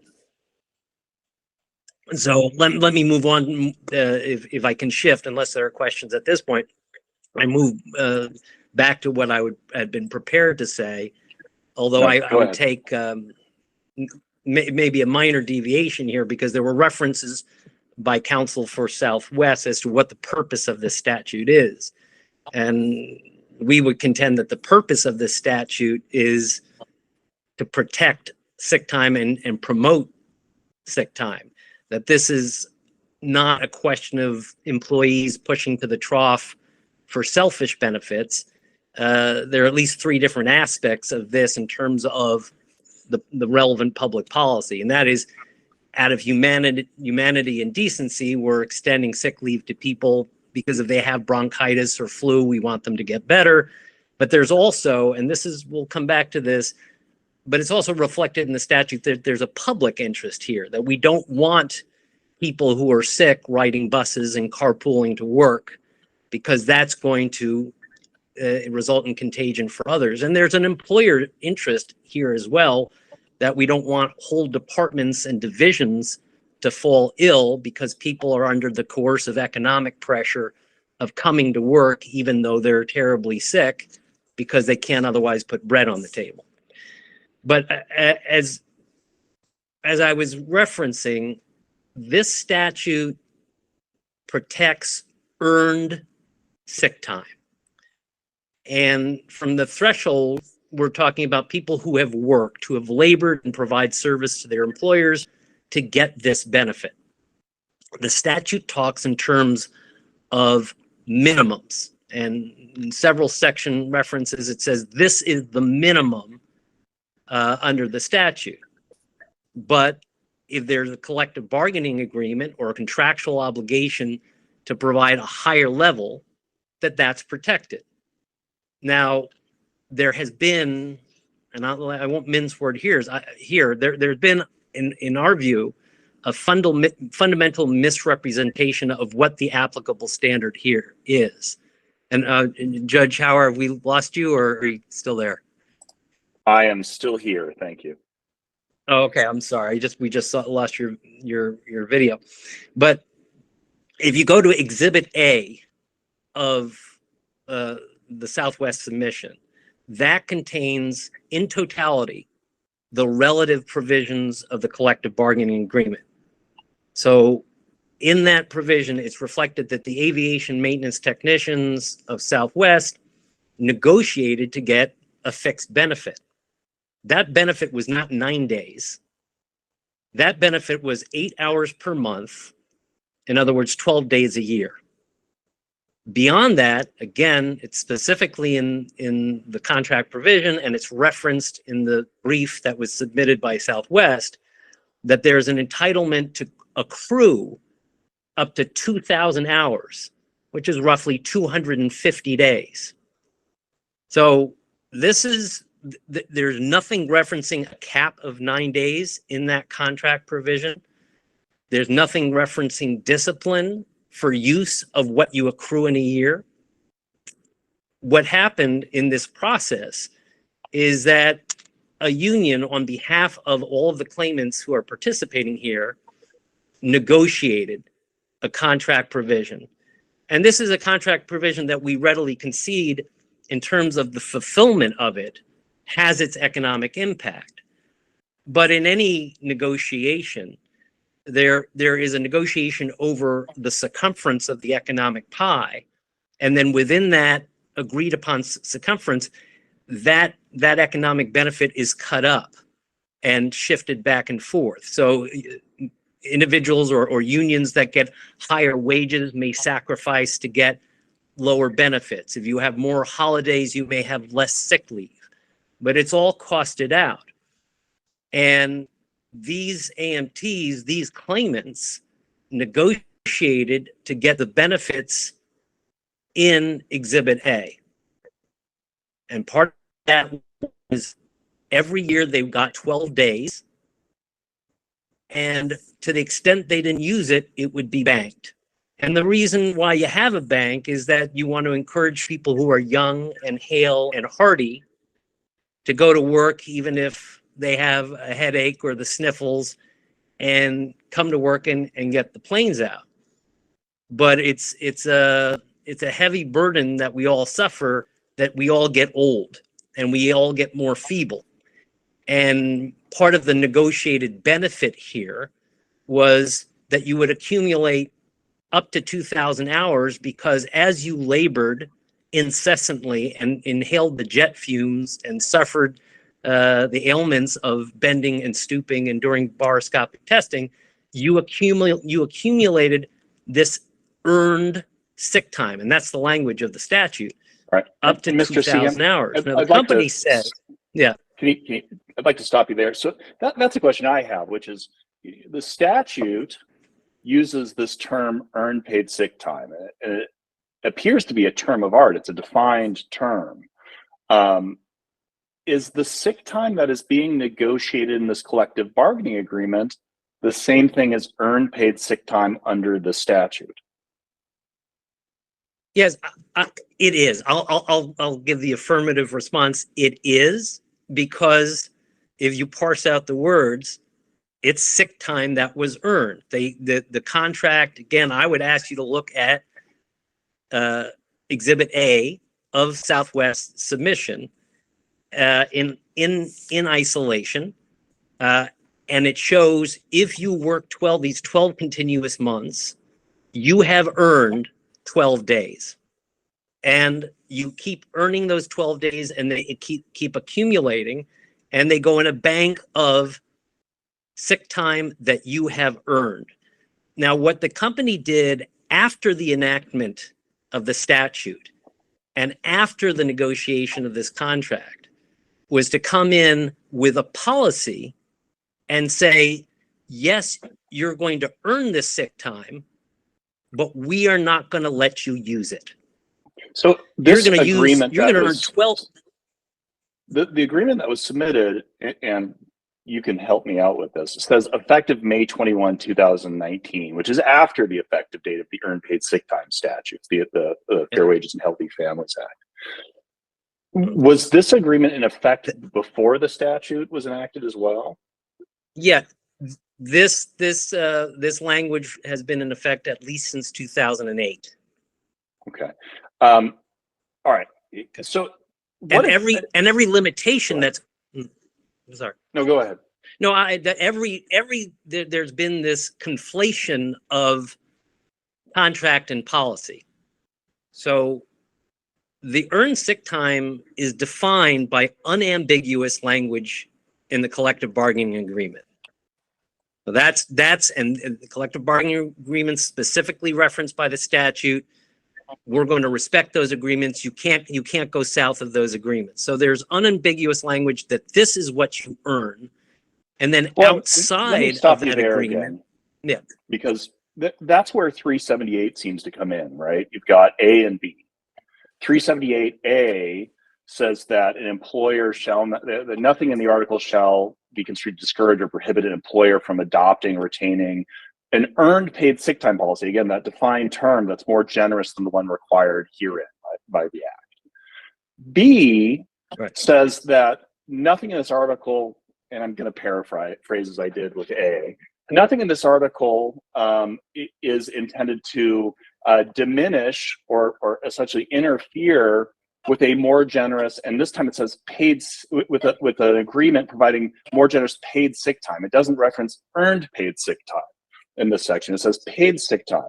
So let me move on, if I can shift, unless there are questions at this point. I move back to what had been prepared to say, although No, I go would ahead. take maybe a minor deviation here, because there were references by counsel for Southwest as to what the purpose of this statute is. And we would contend that the purpose of this statute is to protect sick time and promote sick time. That this is not a question of employees pushing to the trough for selfish benefits. There are at least three different aspects of this in terms of the relevant public policy, and that is, out of humanity and decency, we're extending sick leave to people because if they have bronchitis or flu, we want them to get better. But there's also, and we'll come back to this, but it's also reflected in the statute that there's a public interest here, that we don't want people who are sick riding buses and carpooling to work, because that's going to result in contagion for others. And there's an employer interest here as well, that we don't want whole departments and divisions to fall ill because people are under the coercive economic pressure of coming to work, even though they're terribly sick, because they can't otherwise put bread on the table. But as I was referencing, this statute protects earned sick time. And from the threshold, we're talking about people who have worked, who have labored and provide service to their employers to get this benefit. The statute talks in terms of minimums, and in several section references, it says this is the minimum under the statute. But if there's a collective bargaining agreement or a contractual obligation to provide a higher level, that's protected. Now, there has been, and I won't mince word here, there's been, in our view, a fundamental misrepresentation of what the applicable standard here is. And Judge Hauer, have we lost you, or are you still there? I am still here. Thank you. Oh, okay. I'm sorry. We just lost your video. But if you go to Exhibit A of the Southwest submission, that contains in totality the relative provisions of the collective bargaining agreement. So in that provision, it's reflected that the aviation maintenance technicians of Southwest negotiated to get a fixed benefit. That benefit was not 9 days. That benefit was 8 hours per month. In other words, 12 days a year. Beyond that, again, it's specifically in the contract provision, and it's referenced in the brief that was submitted by Southwest, that there's an entitlement to accrue up to 2,000 hours, which is roughly 250 days. So there's nothing referencing a cap of 9 days in that contract provision. There's nothing referencing discipline for use of what you accrue in a year. What happened in this process is that a union, on behalf of all of the claimants who are participating here, negotiated a contract provision. And this is a contract provision that we readily concede, in terms of the fulfillment of it, has its economic impact. But in any negotiation, there is a negotiation over the circumference of the economic pie, and then within that agreed upon circumference, that economic benefit is cut up and shifted back and forth. So individuals or unions that get higher wages may sacrifice to get lower benefits. If you have more holidays, you may have less sick leave, but it's all costed out. And these AMTs, these claimants, negotiated to get the benefits in Exhibit A. And part of that was every year they got 12 days. And to the extent they didn't use it, it would be banked. And the reason why you have a bank is that you want to encourage people who are young and hale and hearty to go to work, even if they have a headache or the sniffles, and come to work and get the planes out. But it's a heavy burden that we all suffer, that we all get old and we all get more feeble. And part of the negotiated benefit here was that you would accumulate up to 2,000 hours, because as you labored incessantly and inhaled the jet fumes and suffered the ailments of bending and stooping and during baroscopic testing, you accumulated this earned sick time. And that's the language of the statute, Right. up to And Mr. 2,000 Seaham, hours. Now, the I'd like company to- said, yeah. I'd like to stop you there. So that's a question I have, which is the statute uses this term earned paid sick time. And it appears to be a term of art. It's a defined term. Is the sick time that is being negotiated in this collective bargaining agreement the same thing as earned paid sick time under the statute? Yes, it is. I'll give the affirmative response. It is, because if you parse out the words, it's sick time that was earned. The contract, again, I would ask you to look at Exhibit A of Southwest's submission in isolation, and it shows if you work these 12 continuous months, you have earned 12 days, and you keep earning those 12 days, and they keep accumulating, and they go in a bank of sick time that you have earned. Now, what the company did after the enactment of the statute and after the negotiation of this contract was to come in with a policy and say, yes, you're going to earn this sick time, but we are not going to let you use it. So this You're going to agreement you're that going to earn was 12. the agreement that was submitted, and you can help me out with this. It says effective May 21, 2019, which is after the effective date of the earned paid sick time statutes, the Fair Wages and Healthy Families Act. Was this agreement in effect before the statute was enacted as well? Yeah, this language has been in effect at least since 2008. Okay. All right. So what every limitation that's sorry. No, go ahead. No, there's been this conflation of contract and policy. So the earned sick time is defined by unambiguous language in the collective bargaining agreement. So that's and the collective bargaining agreement specifically referenced by the statute. We're going to respect those agreements. You can't go south of those agreements. So there's unambiguous language that this is what you earn. And then outside of that agreement, yeah, because that's where 378 seems to come in, right? You've got A and B. 378A says that an employer shall not, that nothing in the article shall be construed to discourage or prohibit an employer from adopting, retaining an earned paid sick time policy. Again, that defined term that's more generous than the one required herein by the Act. B says that nothing in this article, and I'm going to paraphrase as I did with A, nothing in this article is intended to diminish or essentially interfere with a more generous, and this time it says paid, with an agreement providing more generous paid sick time. It doesn't reference earned paid sick time in this section. It says paid sick time.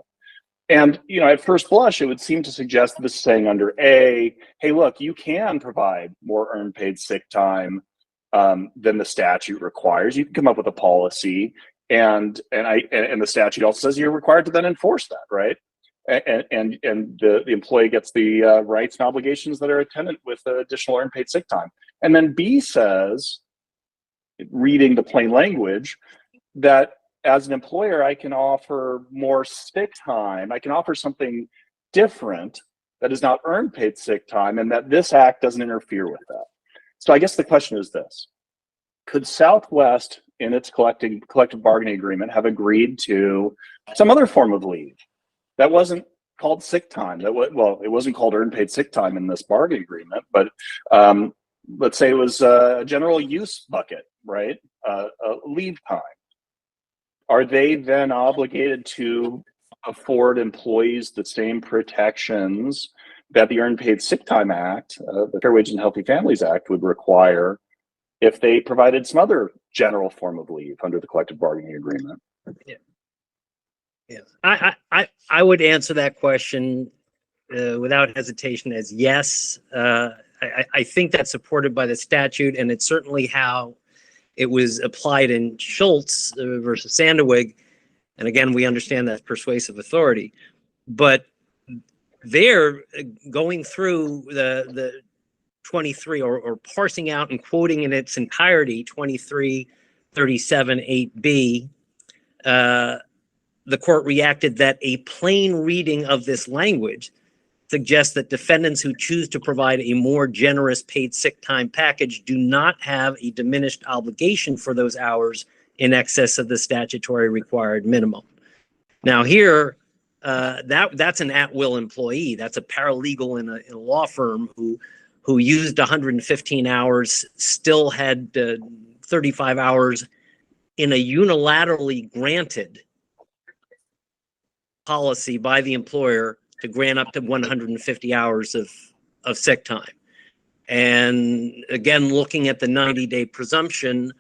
And, you know, at first blush, it would seem to suggest this is saying under A, hey, look, you can provide more earned paid sick time than the statute requires. You can come up with a policy, and the statute also says you're required to then enforce that, right? And the employee gets the rights and obligations that are attendant with additional earned paid sick time. And then B says, reading the plain language, that as an employer, I can offer more sick time. I can offer something different that is not earned paid sick time, and that this act doesn't interfere with that. So I guess the question is this: could Southwest, in its collective bargaining agreement, have agreed to some other form of leave that wasn't called sick time. Well, it wasn't called earned paid sick time in this bargaining agreement, but let's say it was a general use bucket, right? Leave time. Are they then obligated to afford employees the same protections that the Earned Paid Sick Time Act, the Fair Wage and Healthy Families Act, would require if they provided some other general form of leave under the collective bargaining agreement? Yeah, I would answer that question without hesitation as yes. I think that's supported by the statute, and it's certainly how it was applied in Schultz versus Sandewig. And again, we understand that's persuasive authority, but they're going through the 23 or parsing out and quoting in its entirety 2337(8)(b. The court reacted that a plain reading of this language suggests that defendants who choose to provide a more generous paid sick time package do not have a diminished obligation for those hours in excess of the statutory required minimum. Now here, that's an at-will employee. That's a paralegal in a law firm who used 115 hours, still had 35 hours in a unilaterally granted policy by the employer to grant up to 150 hours of sick time. And again, looking at the 90-day presumption,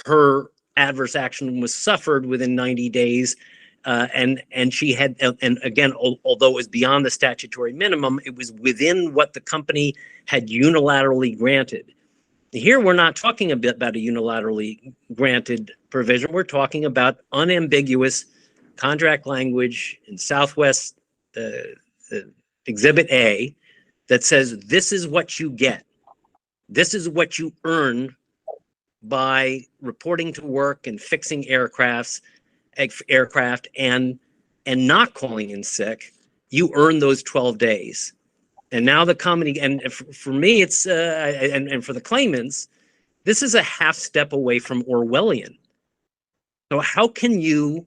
her adverse action was suffered within 90 days. And she had, and again, although it was beyond the statutory minimum, it was within what the company had unilaterally granted. Here, we're not talking a bit about a unilaterally granted provision. We're talking about unambiguous contract language in Southwest Exhibit A that says this is what you get. This is what you earn by reporting to work and fixing aircraft and not calling in sick. You earn those 12 days. And now the company, and for me, it's and for the claimants, this is a half step away from Orwellian. So how can you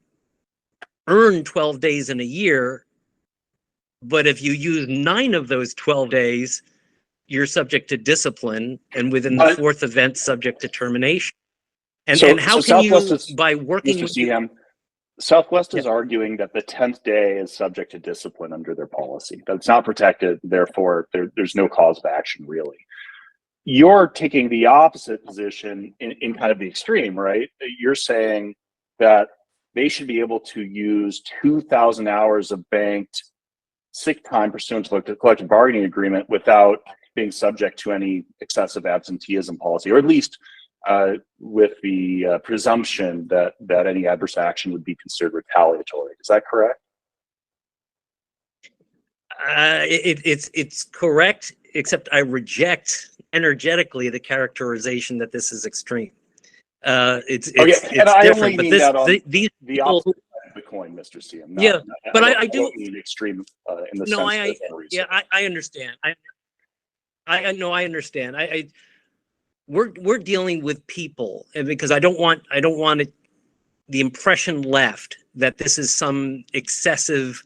earn 12 days in a year, but if you use 9 of those 12 days, you're subject to discipline, and within the 4th event, subject to termination? And how can Southwest you, by working Mr. with Seaham, Southwest is arguing that the 10th day is subject to discipline under their policy. That's not protected, therefore there's no cause of action, really. You're taking the opposite position in kind of the extreme, right? You're saying that they should be able to use 2,000 hours of banked sick time pursuant to the collective bargaining agreement without being subject to any excessive absenteeism policy, or at least with the presumption that any adverse action would be considered retaliatory. Is that correct? It's correct, except I reject energetically the characterization that this is extreme. It's and I different, only but mean this, that on these the people, opposite side of the coin, Mr. Seaham. Yeah, but I do don't mean extreme in the no, sense that I understand. I know, I understand. We're dealing with people, and because I don't want the impression left that this is some excessive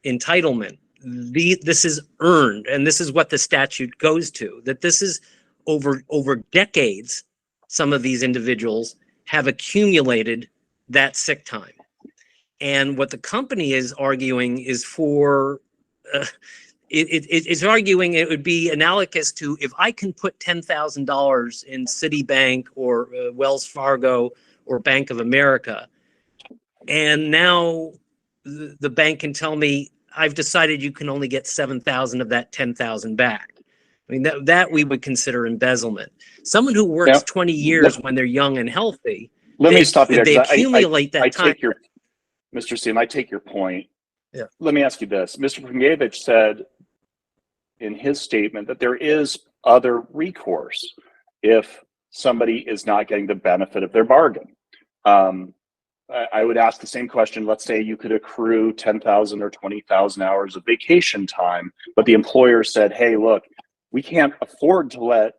entitlement. This is earned, and this is what the statute goes to. That this is over decades. Some of these individuals have accumulated that sick time, and what the company is arguing is for. It's arguing it would be analogous to if I can put $10,000 in Citibank or Wells Fargo or Bank of America, and now the bank can tell me I've decided you can only get 7,000 of that 10,000 back. I mean that we would consider embezzlement. Someone who works 20 years when they're young and healthy. Let me stop you there. They accumulate that time. Mr. Seaham, I take your point. Yeah. Let me ask you this. Mr. Prungievich said in his statement that there is other recourse if somebody is not getting the benefit of their bargain. I would ask the same question. Let's say you could accrue 10,000 or 20,000 hours of vacation time, but the employer said, hey, look, we can't afford to let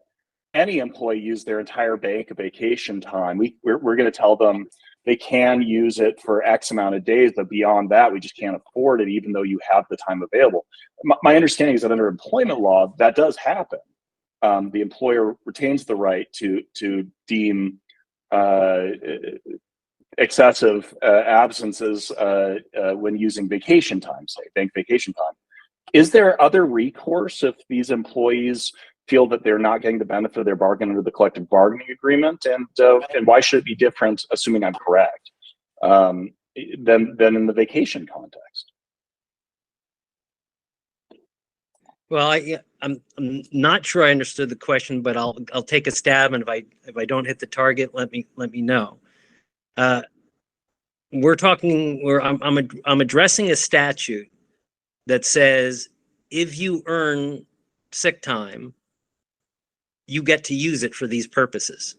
any employee use their entire bank of vacation time. We're going to tell them they can use it for X amount of days, but beyond that, we just can't afford it, even though you have the time available. My understanding is that under employment law, that does happen. The employer retains the right to deem excessive absences when using vacation time, say bank vacation time. Is there other recourse if these employees feel that they're not getting the benefit of their bargain under the collective bargaining agreement, and why should it be different, assuming I'm correct, than in the vacation context? Well, I'm not sure I understood the question, but I'll take a stab, and if I don't hit the target, let me know. I'm addressing a statute that says if you earn sick time, you get to use it for these purposes.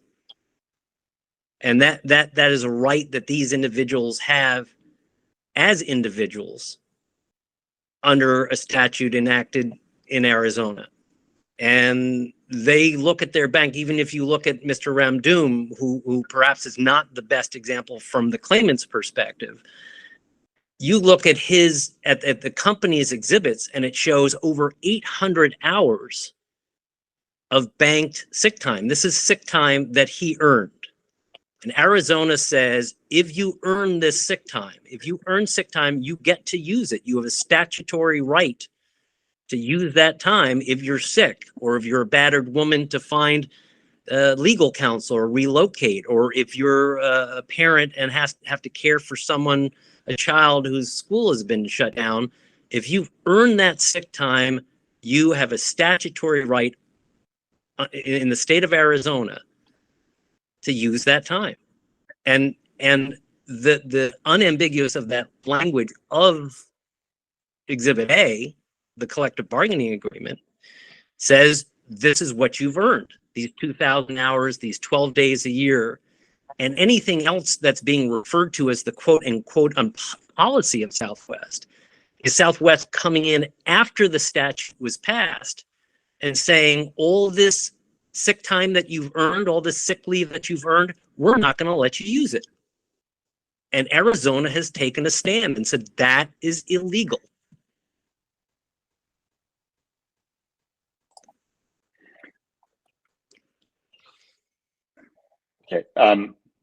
And that is a right that these individuals have as individuals under a statute enacted in Arizona. And they look at their bank, even if you look at Mr. Ramdoom, who perhaps is not the best example from the claimant's perspective. You look at at the company's exhibits, and it shows over 800 hours of banked sick time. This is sick time that he earned. And Arizona says, if you earn this sick time, if you earn sick time, you get to use it. You have a statutory right to use that time if you're sick, or if you're a battered woman to find legal counsel or relocate, or if you're a parent and have to care for a child whose school has been shut down. If you've earned that sick time, you have a statutory right in the state of Arizona to use that time. And the unambiguous of that language of Exhibit A, the collective bargaining agreement, says this is what you've earned, these 2,000 hours, these 12 days a year, and anything else that's being referred to as the quote unquote policy of Southwest is Southwest coming in after the statute was passed and saying all this sick time that you've earned, all this sick leave that you've earned, we're not going to let you use it. And Arizona has taken a stand and said that is illegal. Okay,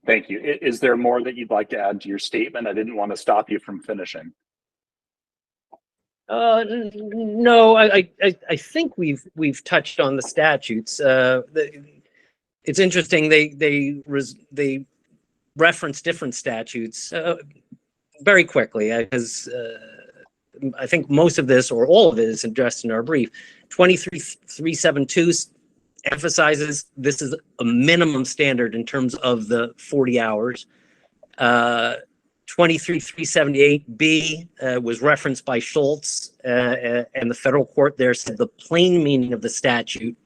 thank you. Is there more that you'd like to add to your statement? I didn't want to stop you from finishing. No, I think we've touched on the statutes. It's interesting they reference different statutes very quickly, because I think most of this or all of it is addressed in our brief. 23372 emphasizes this is a minimum standard in terms of the 40 hours. 23378B was referenced by Schultz, and the federal court there said the plain meaning of the statute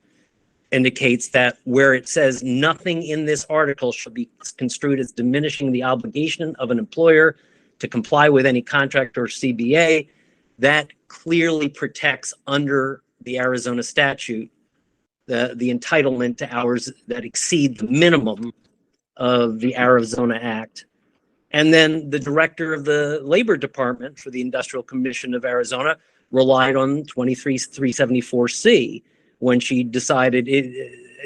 indicates that where it says nothing in this article shall be construed as diminishing the obligation of an employer to comply with any contract or CBA, that clearly protects under the Arizona statute the entitlement to hours that exceed the minimum of the Arizona Act. And then the director of the Labor Department for the Industrial Commission of Arizona relied on 23374C when she decided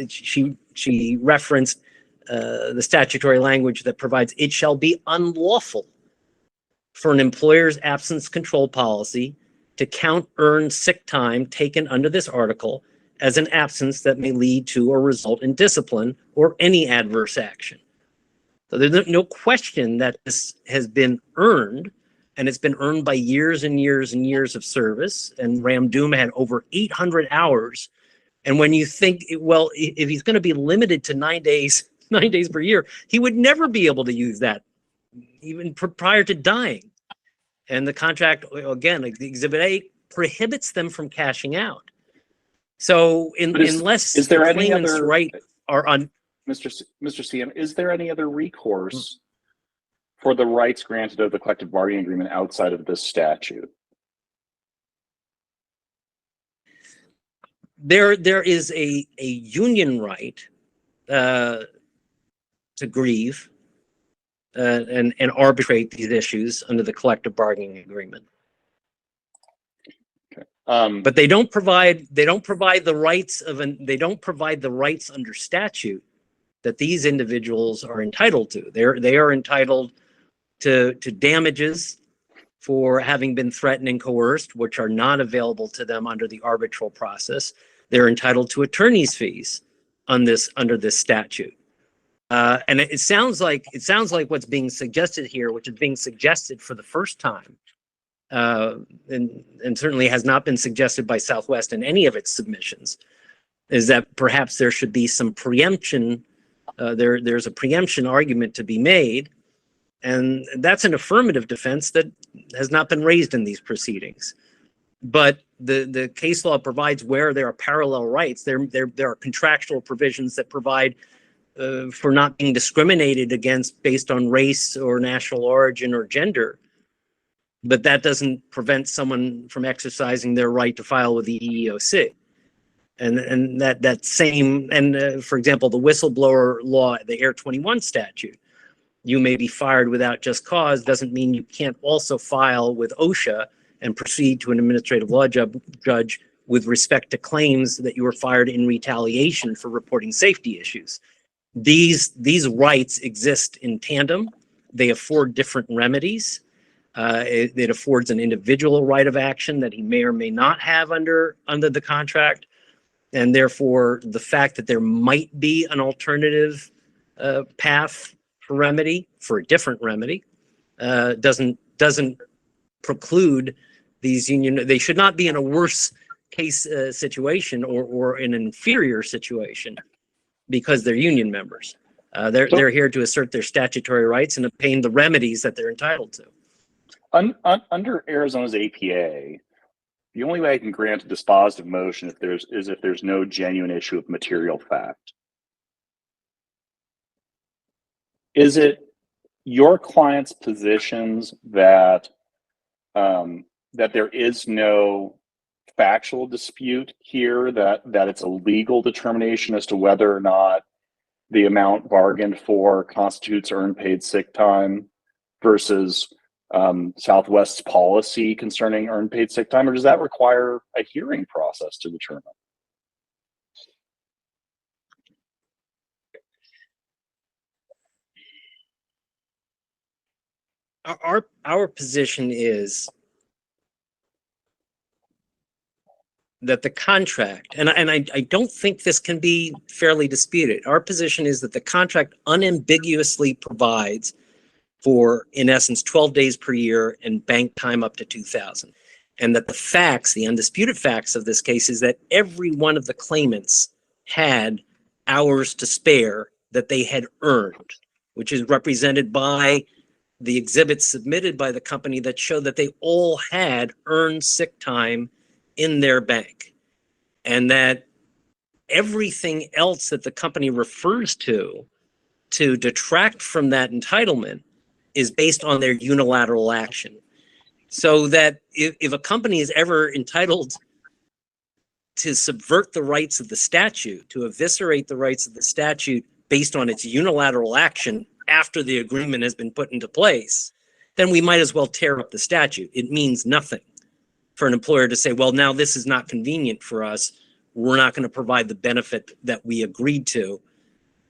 she referenced the statutory language that provides it shall be unlawful for an employer's absence control policy to count earned sick time taken under this article as an absence that may lead to or result in discipline or any adverse action. So there's no question that this has been earned, and it's been earned by years and years and years of service. And Ramdoom had over 800 hours. And when you think, well, if he's going to be limited to 9 days per year, he would never be able to use that, even prior to dying. And the contract, again, like the Exhibit A, prohibits them from cashing out. So unless is there the any claimant's other right are on Mr. CM, is there any other recourse for the rights granted of the collective bargaining agreement outside of this statute? There is a union right to grieve, and arbitrate these issues under the collective bargaining agreement. But they don't provide the rights under statute that these individuals are entitled to. They are entitled to damages for having been threatened and coerced, which are not available to them under the arbitral process. They're entitled to attorney's fees under this statute. And it sounds like what's being suggested here, which is being suggested for the first time, and certainly has not been suggested by Southwest in any of its submissions, is that perhaps there should be some preemption. There's a preemption argument to be made, and that's an affirmative defense that has not been raised in these proceedings. But the case law provides where there are parallel rights. There are contractual provisions that provide for not being discriminated against based on race or national origin or gender. But that doesn't prevent someone from exercising their right to file with the EEOC. And that same, for example, the whistleblower law, the Air 21 statute, you may be fired without just cause, doesn't mean you can't also file with OSHA and proceed to an administrative law judge with respect to claims that you were fired in retaliation for reporting safety issues. These rights exist in tandem. They afford different remedies. It affords an individual right of action that he may or may not have under the contract. And therefore, the fact that there might be an alternative path for remedy, for a different remedy, doesn't preclude these they should not be in a worse case situation or in an inferior situation because they're union members. They're here to assert their statutory rights and obtain the remedies that they're entitled to. Under Arizona's APA, the only way I can grant a dispositive motion if there's no genuine issue of material fact. Is it your client's positions that there is no factual dispute here, that it's a legal determination as to whether or not the amount bargained for constitutes earned paid sick time versus Southwest's policy concerning earned paid sick time, or does that require a hearing process to determine? Our position is that the contract, and I don't think this can be fairly disputed. Our position is that the contract unambiguously provides for, in essence, 12 days per year and bank time up to 2,000. And that the facts, the undisputed facts of this case, is that every one of the claimants had hours to spare that they had earned, which is represented by the exhibits submitted by the company that show that they all had earned sick time in their bank. And that everything else that the company refers to detract from that entitlement is based on their unilateral action. So that if a company is ever entitled to subvert the rights of the statute, to eviscerate the rights of the statute based on its unilateral action after the agreement has been put into place, then we might as well tear up the statute. It means nothing for an employer to say, well, now this is not convenient for us. We're not going to provide the benefit that we agreed to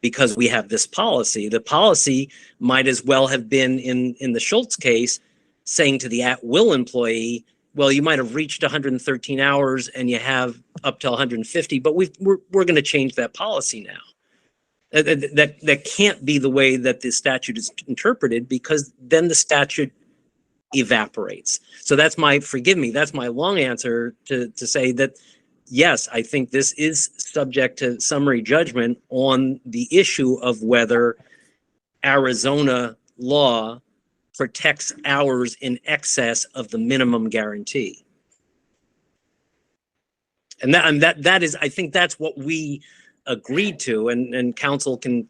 because we have this policy. The policy might as well have been, in the Schultz case, saying to the at-will employee, well, you might have reached 113 hours and you have up to 150, but we're going to change that policy now. That can't be the way that the statute is interpreted, because then the statute evaporates. So that's my long answer to say that, yes, I think this is subject to summary judgment on the issue of whether Arizona law protects hours in excess of the minimum guarantee. And that is, I think that's what we agreed to, and counsel can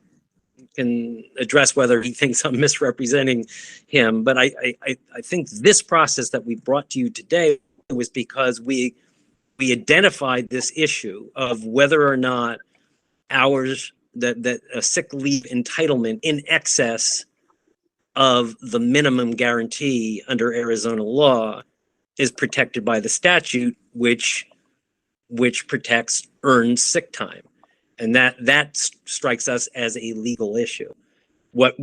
address whether he thinks I'm misrepresenting him. But I think this process that we brought to you today was because we identified this issue of whether or not hours that a sick leave entitlement in excess of the minimum guarantee under Arizona law is protected by the statute, which protects earned sick time. And that strikes us as a legal issue. What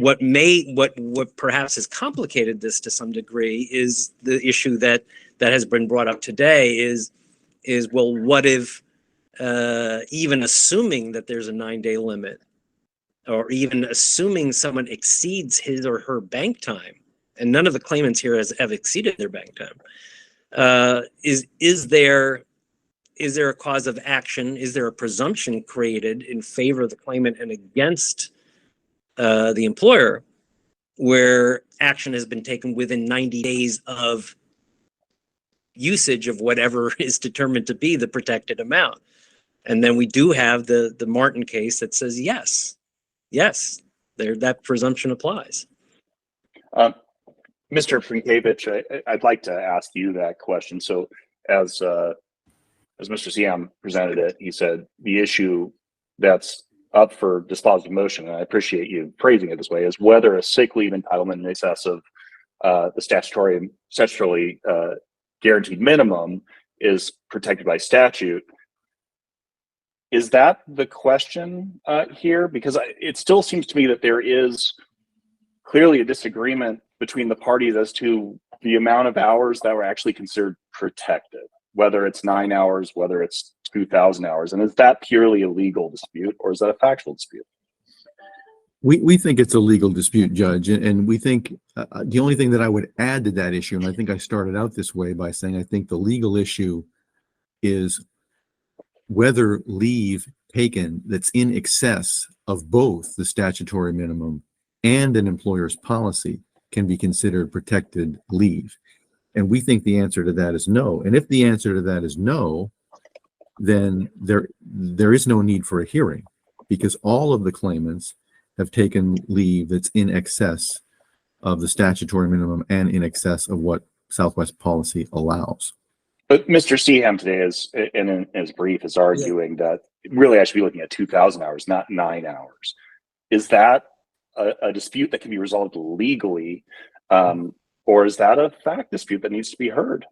perhaps has complicated this to some degree is the issue that has been brought up today is well, what if even assuming that there's a 9-day limit, or even assuming someone exceeds his or her bank time, and none of the claimants here have exceeded their bank time, is there a cause of action? Is there a presumption created in favor of the claimant and against the employer, where action has been taken within 90 days of usage of whatever is determined to be the protected amount? And then we do have the Martin case that says yes, that presumption applies. Mr. Prinkevich, I'd like to ask you that question. So as Mr. Siam presented it, he said the issue that's up for dispositive motion, and I appreciate you phrasing it this way, is whether a sick leave entitlement in excess of the statutorily guaranteed minimum is protected by statute. Is that the question here? Because it still seems to me that there is clearly a disagreement between the parties as to the amount of hours that were actually considered protected, whether it's 9 hours, whether it's 2,000 hours. And is that purely a legal dispute, or is that a factual dispute? We think it's a legal dispute, Judge, and we think the only thing that I would add to that issue, and I think I started out this way by saying I think the legal issue is whether leave taken that's in excess of both the statutory minimum and an employer's policy can be considered protected leave. And we think the answer to that is no. And if the answer to that is no, then there is no need for a hearing, because all of the claimants have taken leave that's in excess of the statutory minimum and in excess of what Southwest policy allows. But Mr. Seaham today is, in his brief, is arguing that really I should be looking at 2,000 hours, not 9 hours. Is that a dispute that can be resolved legally, or is that a fact dispute that needs to be heard?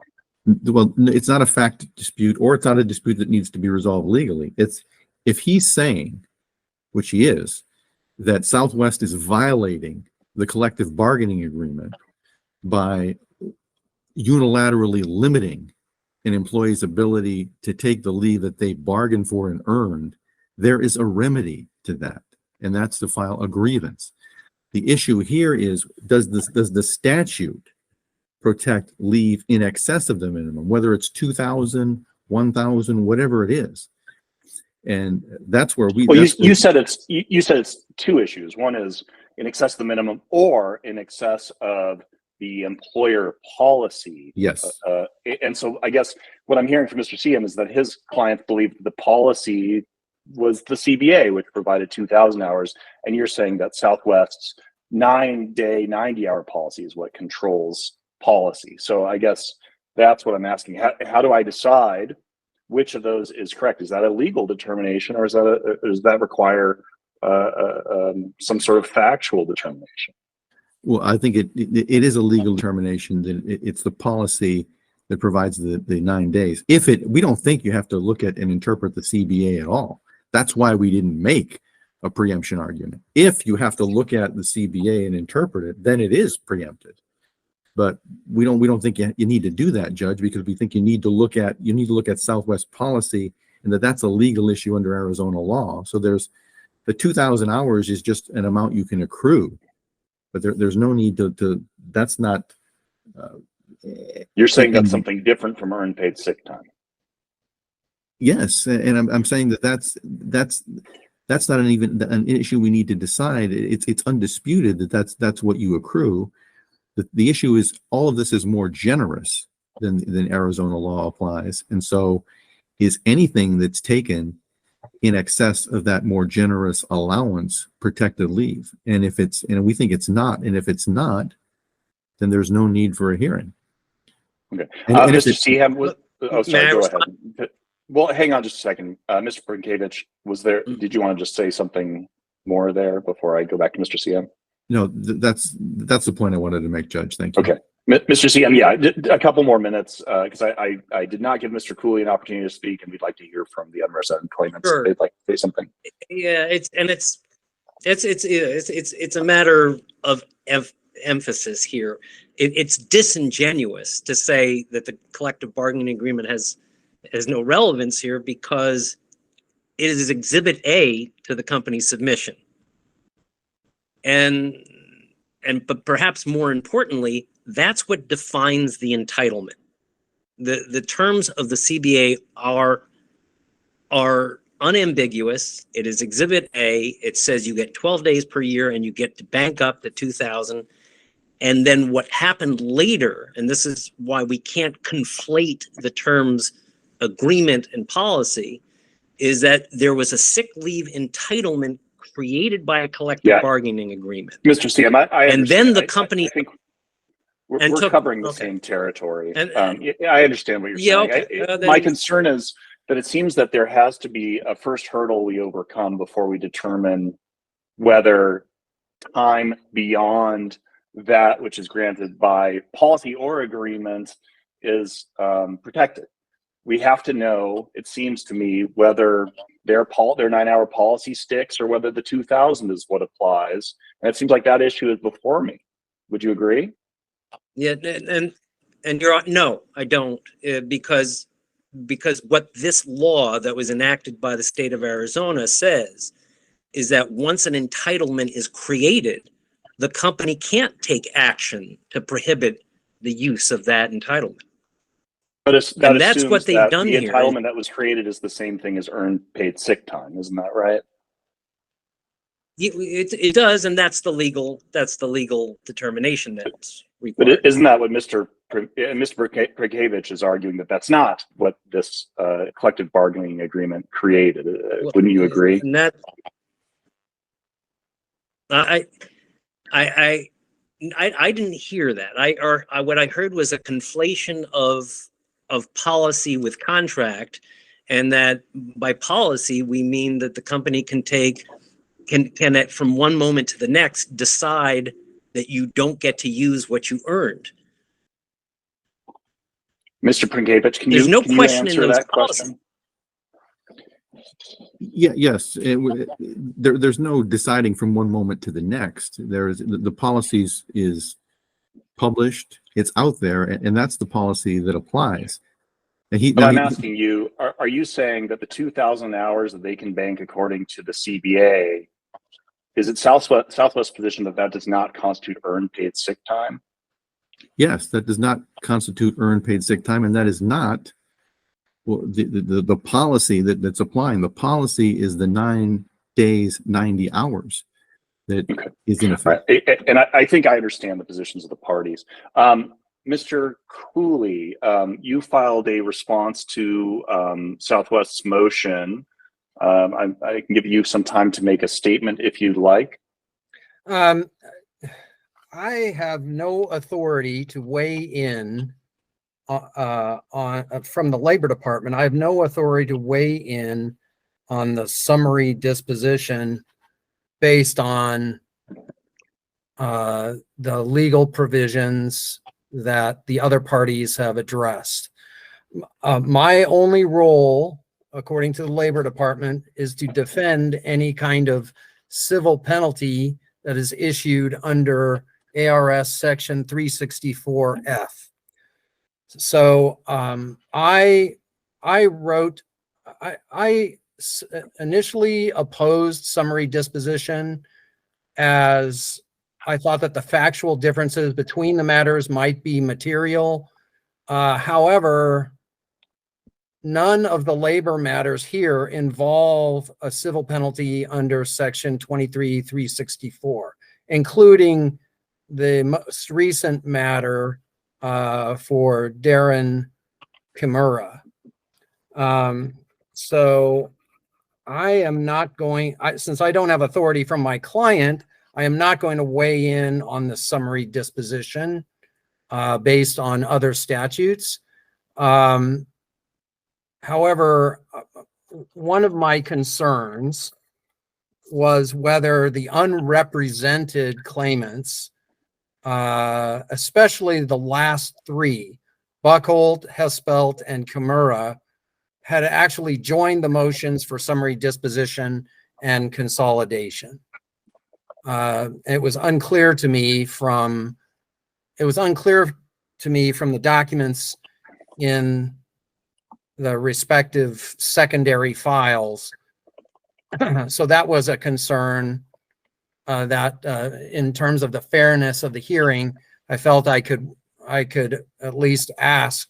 Well, it's not a fact dispute, or it's not a dispute that needs to be resolved legally. It's if he's saying, which he is, that Southwest is violating the collective bargaining agreement by unilaterally limiting an employee's ability to take the leave that they bargained for and earned, there is a remedy to that, and that's to file a grievance. The issue here is, does the statute protect leave in excess of the minimum, whether it's 2,000, 1,000, whatever it is? And that's where we. Well, you said it's two issues. One is in excess of the minimum, or in excess of the employer policy. Yes. And so I guess what I'm hearing from Mr. Seaham is that his client believed the policy was the CBA, which provided 2,000 hours, and you're saying that Southwest's 9-day, 90-hour policy is what controls policy. So I guess that's what I'm asking. How do I decide which of those is correct? Is that a legal determination, or does that require some sort of factual determination? Well, I think it is a legal determination that it's the policy that provides the 9 days. We don't think you have to look at and interpret the CBA at all. That's why we didn't make a preemption argument. If you have to look at the CBA and interpret it, then it is preempted. But we don't think you need to do that, Judge, because we think you need to look at Southwest policy, and that's a legal issue under Arizona law. So there's the 2,000 hours is just an amount you can accrue, but there's no need to that's not. You're saying that's something different from earned paid sick time. Yes, and I'm saying that's not an issue we need to decide. It's undisputed that that's what you accrue. The issue is all of this is more generous than Arizona law applies, and so is anything that's taken in excess of that more generous allowance protected leave. And we think it's not, and if it's not, then there's no need for a hearing. Okay. And Mr. Seaham, sorry, go respond? ahead. Well, hang on just a second. Mr. Prinkevich, did you want to just say something more there before I go back to Mr. Seaham? No, that's the point I wanted to make, Judge. Thank you. Okay. Mr. CM, yeah, a couple more minutes, because I did not give Mr. Cooley an opportunity to speak, and we'd like to hear from the unrepresented claimants. Sure. They'd like to say something. Yeah, it's a matter of emphasis here. It's disingenuous to say that the collective bargaining agreement has no relevance here, because it is Exhibit A to the company's submission. But perhaps more importantly, that's what defines the entitlement. The terms of the CBA are unambiguous. It is Exhibit A. It says you get 12 days per year and you get to bank up to 2,000. And then what happened later, and this is why we can't conflate the terms agreement and policy, is that there was a sick leave entitlement created by a collective bargaining agreement. Mr. CM, I and then the I company think we're covering the same territory. I understand what you're saying. Okay. My concern is that it seems that there has to be a first hurdle we overcome before we determine whether time beyond that which is granted by policy or agreement is protected. We have to know, it seems to me, whether their 9-hour policy sticks or whether the 2,000 is what applies. And it seems like that issue is before me. Would you agree? Yeah, and you're no, I don't, because what this law that was enacted by the state of Arizona says is that once an entitlement is created, the company can't take action to prohibit the use of that entitlement. But that's what they've done here. The entitlement that was created is the same thing as earned paid sick time, isn't that right? It does, and that's the legal determination that's required. But isn't that what Mr. Prokevich is arguing, that that's not what this collective bargaining agreement created? Wouldn't you agree? And that I didn't hear that. What I heard was a conflation of policy with contract, and that by policy we mean that the company can from one moment to the next decide that you don't get to use what you earned. Mr. Prokevich, can There's you no question in answer those that question? Yeah, yes. There's no deciding from one moment to the next. The policies is published, it's out there, and that's the policy that applies. And I'm asking you, are you saying that the 2,000 hours that they can bank according to the CBA, is it Southwest's position that does not constitute earned paid sick time? Yes, that does not constitute earned paid sick time, and that is not the policy that's applying. The policy is the 9 days, 90 hours that is in effect. Right. And I think I understand the positions of the parties. Mr. Cooley, you filed a response to Southwest's motion. I can give you some time to make a statement if you'd like. I have no authority to weigh in from the Labor Department. I have no authority to weigh in on the summary disposition based on the legal provisions that the other parties have addressed. My only role, according to the Labor Department, is to defend any kind of civil penalty that is issued under ARS Section 364F. So I initially opposed summary disposition, as I thought that the factual differences between the matters might be material. However, none of the labor matters here involve a civil penalty under Section 23364, including the most recent matter for Darren Kimura. So I am not going, since I don't have authority from my client, I am not going to weigh in on the summary disposition based on other statutes. However, one of my concerns was whether the unrepresented claimants, especially the last three, Buckholt, Hespelt, and Kimura, had actually joined the motions for summary disposition and consolidation. It was unclear to me from the documents in the respective secondary files. So that was a concern that in terms of the fairness of the hearing, I felt I could at least ask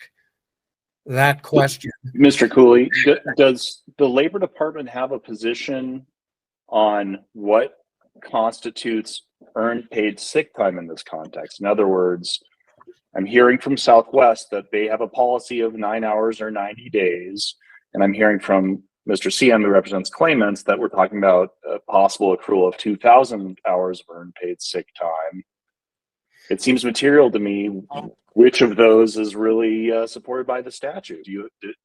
that question. Mr. Cooley, does the Labor Department have a position on what constitutes earned paid sick time in this context? In other words, I'm hearing from Southwest that they have a policy of 9 hours or 90 days. And I'm hearing from Mr. CM, who represents claimants, that we're talking about a possible accrual of 2,000 hours of earned paid sick time. It seems material to me which of those is really supported by the statute.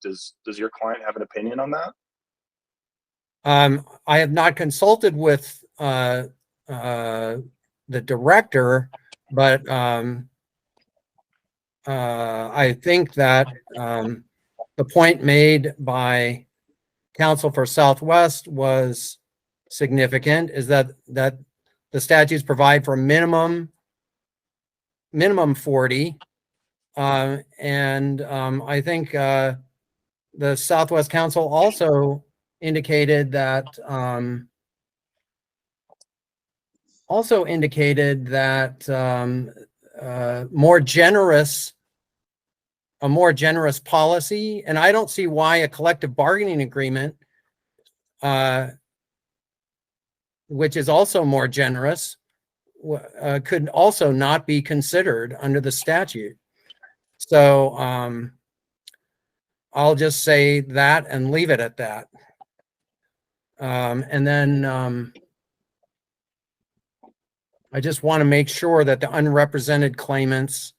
Does your client have an opinion on that? I have not consulted with the director, but I think that the point made by counsel for Southwest was significant, is that the statutes provide for minimum 40. And I think the Southwest Council also indicated that a more generous policy, and I don't see why a collective bargaining agreement, which is also more generous, could also not be considered under the statute. So I'll just say that and leave it at that. And then I just want to make sure that the unrepresented claimants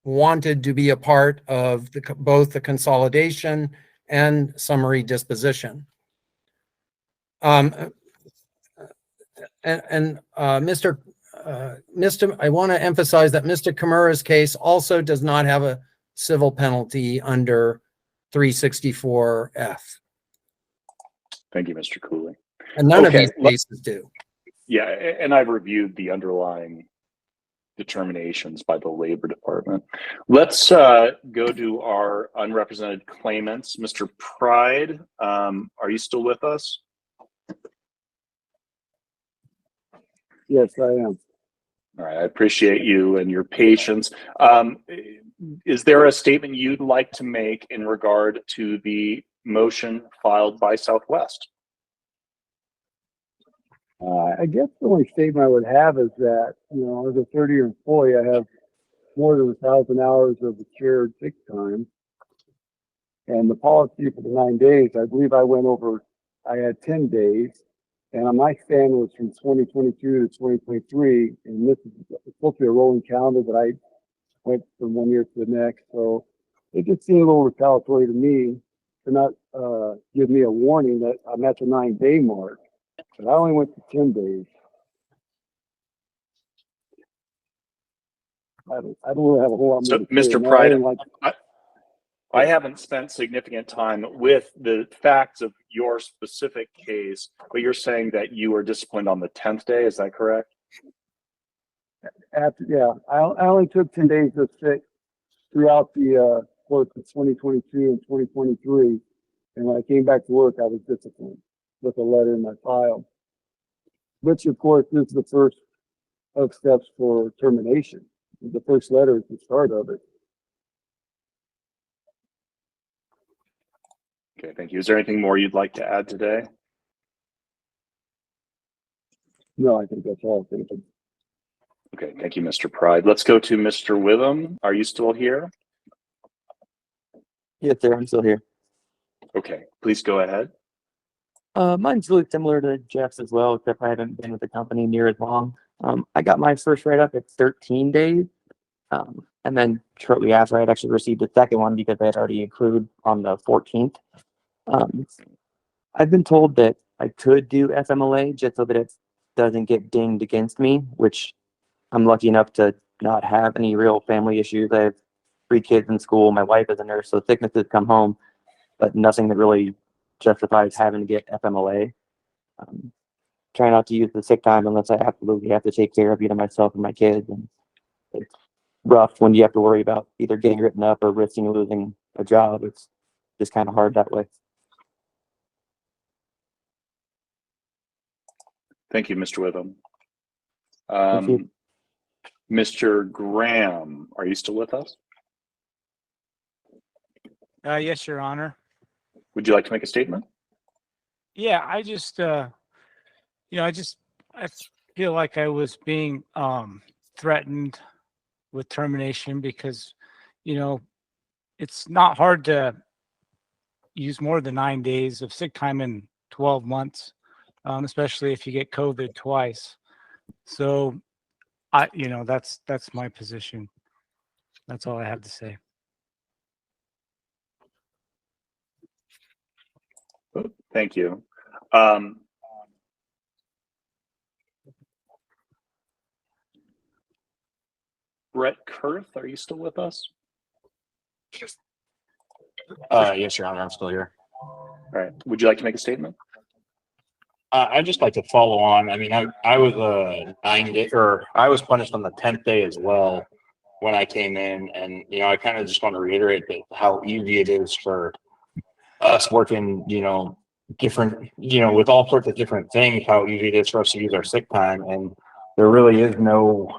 wanted to be a part of both the consolidation and summary disposition. I want to emphasize that Mr. Kimura's case also does not have a civil penalty under 364F. Thank you, Mr. Cooley. And none of these cases do. Yeah, and I've reviewed the underlying determinations by the Labor Department. Let's go to our unrepresented claimants. Mr. Pride, are you still with us? Yes, I am. All right, I appreciate you and your patience. Is there a statement you'd like to make in regard to the motion filed by Southwest? I guess the only statement I would have is that, you know, as a 30-year employee, I have more than 1,000 hours of secured sick time. And the policy for the 9 days, I believe I went over, I had 10 days. And my span was from 2022 to 2023. And this is supposed to be a rolling calendar, but I went from 1 year to the next. So it just seemed a little retaliatory to me to not give me a warning that I'm at the 9-day mark. But I only went to 10 days. I don't really have a whole lot more So, to say. Mr. Pride, I haven't spent significant time with the facts of your specific case, but you're saying that you were disciplined on the 10th day. Is that correct? Yeah, I only took 10 days of sick throughout the course of 2022 and 2023. And when I came back to work, I was disciplined with a letter in my file, which of course is the first of steps for termination. The first letter is the start of it. Okay, thank you. Is there anything more you'd like to add today? No, I think that's all. Thank you. Okay, thank you, Mr. Pride. Let's go to Mr. Witham. Are you still here? Yes, sir. I'm still here. Okay, please go ahead. Mine's really similar to Jeff's as well, except I haven't been with the company near as long. I got my first write-up at 13 days. And then shortly after, I had actually received a second one because I had already accrued on the 14th. I've been told that I could do FMLA just so that it doesn't get dinged against me, which I'm lucky enough to not have any real family issues. I have 3 kids in school. My wife is a nurse, so sicknesses come home, but nothing that really justifies having to get FMLA. Try not to use the sick time unless I absolutely have to take care of either myself or my kids. And it's rough when you have to worry about either getting written up or risking losing a job. It's just kind of hard that way. Thank you, Mr. Witham. Thank you. Mr. Graham, are you still with us? Yes, Your Honor. Would you like to make a statement? Yeah, I just, I feel like I was being threatened with termination because, it's not hard to use more than 9 days of sick time in 12 months, especially if you get COVID twice. So that's my position. That's all I have to say. Thank you. Brett Kurth, are you still with us? Yes, Your Honor, I'm still here. All right. Would you like to make a statement? I'd just like to follow on. I mean, I was 9 day, or I was punished on the 10th day as well when I came in, and I kind of just want to reiterate that how easy it is for us working, different, with all sorts of different things, how easy it is for us to use our sick time, and there really is no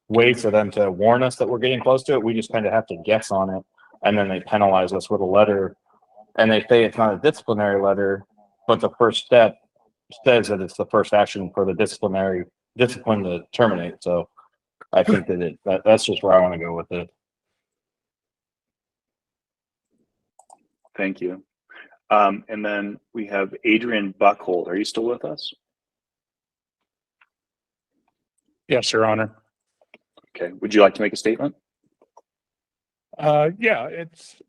way for them to warn us that we're getting close to it. We just kind of have to guess on it, and then they penalize us with a letter, and they say it's not a disciplinary letter, but the first step says that it's the first action for the discipline to terminate. So I think that's just where I want to go with it. Thank you. And then we have Adrian Buckhold. Are you still with us? Yes, Your Honor. Okay. Would you like to make a statement? Yeah,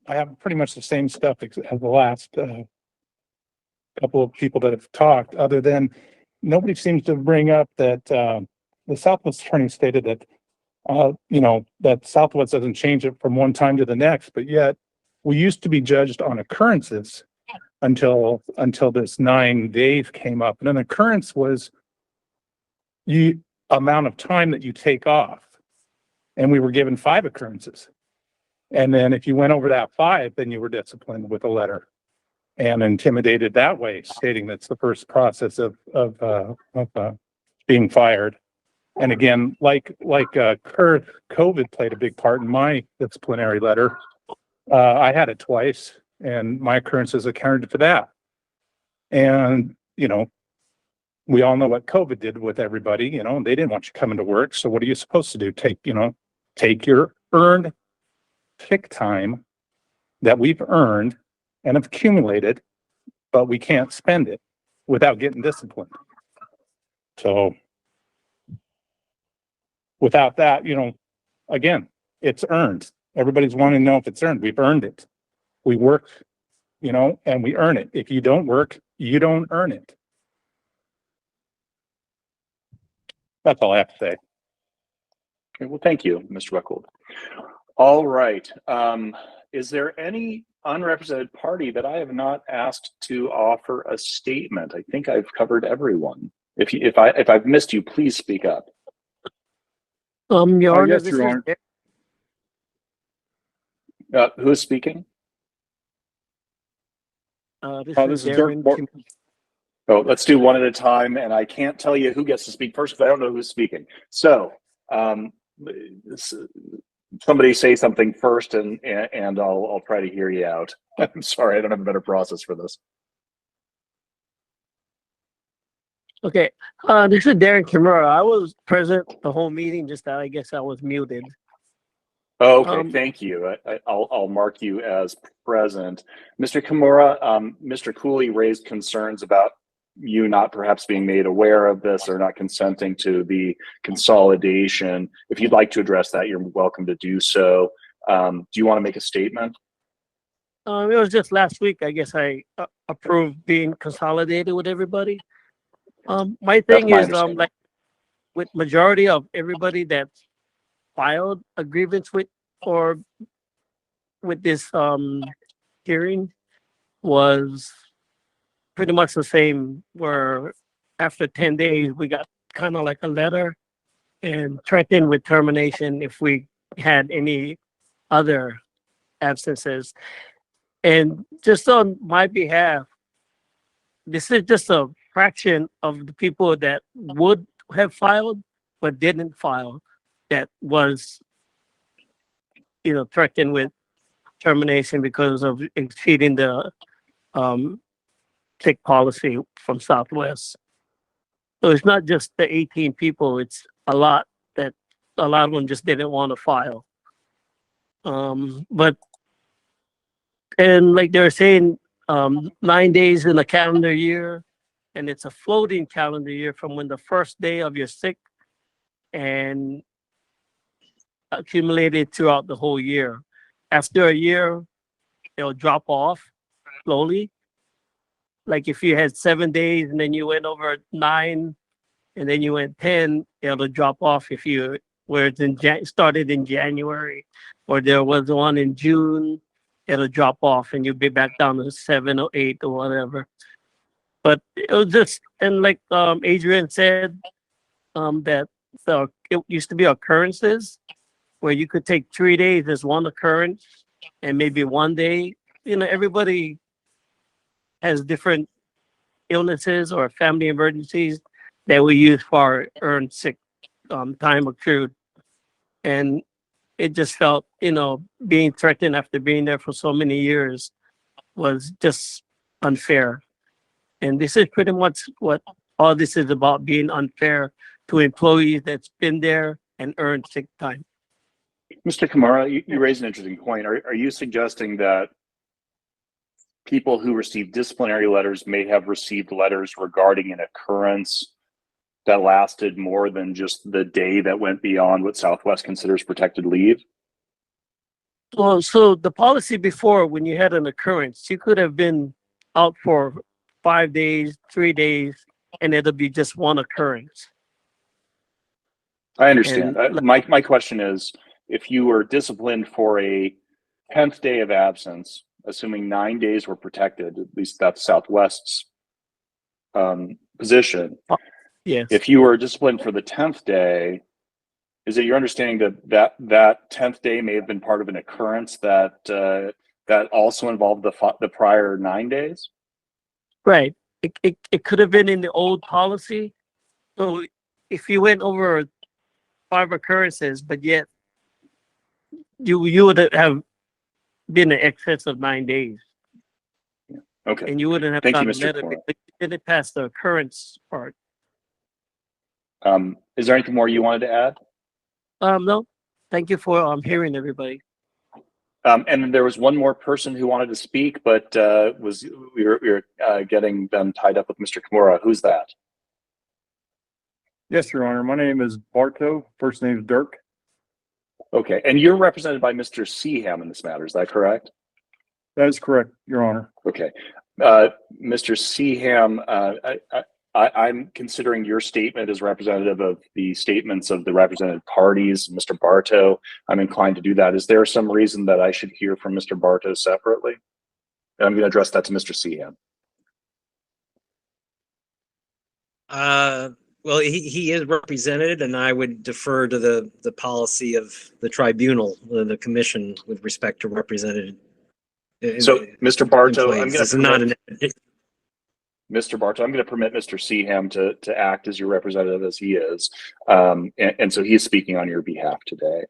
I have pretty much the same stuff as the last couple of people that have talked, other than nobody seems to bring up that the Southwest attorney stated that that Southwest doesn't change it from one time to the next, but yet we used to be judged on occurrences until this 9 days came up. And an occurrence was the amount of time that you take off. And we were given 5 occurrences. And then if you went over that 5, then you were disciplined with a letter and intimidated that way, stating that's the first process of being fired. And again, like Kurth, COVID played a big part in my disciplinary letter. I had it twice, and my occurrences accounted for that. And we all know what COVID did with everybody. They didn't want you coming to work. So what are you supposed to do? Take your earned sick time that we've earned and have accumulated, but we can't spend it without getting disciplined. So without that, again, it's earned. Everybody's wanting to know if it's earned. We've earned it. We work, and we earn it. If you don't work, you don't earn it. That's all I have to say. Okay, well, thank you, Mr. Buckhold. All right. Is there any unrepresented party that I have not asked to offer a statement? I think I've covered everyone. If I've missed you, please speak up. Your Honor, yes, this Your is Honor. Who is speaking? this is Darren. Oh, let's do one at a time, and I can't tell you who gets to speak first because I don't know who's speaking. So, somebody say something first, and I'll try to hear you out. I'm sorry, I don't have a better process for this. Okay, this is Darren Kimura. I was present the whole meeting, just that I guess I was muted. Oh, okay, thank you. I'll mark you as present. Mr. Kimura, Mr. Cooley raised concerns about you not perhaps being made aware of this or not consenting to the consolidation. If you'd like to address that, you're welcome to do so. Do you want to make a statement? It was just last week, I guess I approved being consolidated with everybody. My That's thing my is, understanding. like with majority of everybody that filed a grievance or with this, hearing was pretty much the same, where after 10 days, we got kind of like a letter and threatened with termination if we had any other absences. And just on my behalf, this is just a fraction of the people that would have filed but didn't file, that was, threatened with termination because of exceeding the sick policy from Southwest. So it's not just the 18 people, it's a lot of them just didn't want to file. But and like they were saying, 9 days in a calendar year, and it's a floating calendar year from when the first day of your sick and accumulated throughout the whole year. After a year, it'll drop off slowly. Like if you had 7 days and then you went over 9 and then you went 10, it'll drop off if you where it's started in January, or there was one in June, it'll drop off and you'll be back down to 7 or 8 or whatever. But it was just, and like Adrian said, that it used to be occurrences where you could take 3 days as one occurrence and maybe 1 day. Everybody has different illnesses or family emergencies that we use for earned sick time accrued. And it just felt, being threatened after being there for so many years was just unfair. And this is pretty much what all this is about, being unfair to employees that's been there and earned sick time. Mr. Kimura, you raised an interesting point. Are you suggesting that people who receive disciplinary letters may have received letters regarding an occurrence that lasted more than just the day that went beyond what Southwest considers protected leave? Well, so the policy before, when you had an occurrence, you could have been out for 5 days, 3 days, and it'll be just one occurrence. I understand. And My question is, if you were disciplined for a 10th day of absence, assuming 9 days were protected, at least that's Southwest's position. Yes. If you were disciplined for the 10th day, is it your understanding that 10th day may have been part of an occurrence that also involved the prior 9 days? Right. It could have been in the old policy. So if you went over 5 occurrences, but yet you would have been in excess of 9 days. Okay. And you wouldn't have Thank you, gotten a Mr. letter Kimura. because you didn't pass the occurrence part. Is there anything more you wanted to add? No. Thank you for hearing everybody. And then there was one more person who wanted to speak, but we were getting them tied up with Mr. Kimura. Who's that? Yes, Your Honor. My name is Bartow. First name is Dirk. Okay, and you're represented by Mr. Seaham in this matter. Is that correct? That is correct, Your Honor. Okay, Mr. Seaham, I'm considering your statement as representative of the statements of the represented parties. Mr. Bartow, I'm inclined to do that. Is there some reason that I should hear from Mr. Bartow separately? And I'm going to address that to Mr. Seaham. Well, he is represented, and I would defer to the policy of the tribunal, the commission, with respect to represented. So, Mr. Bartow, I'm employees. going to Mr. Bartow, I'm going to permit Mr. Seaham to act as your representative as he is. And so he is speaking on your behalf today.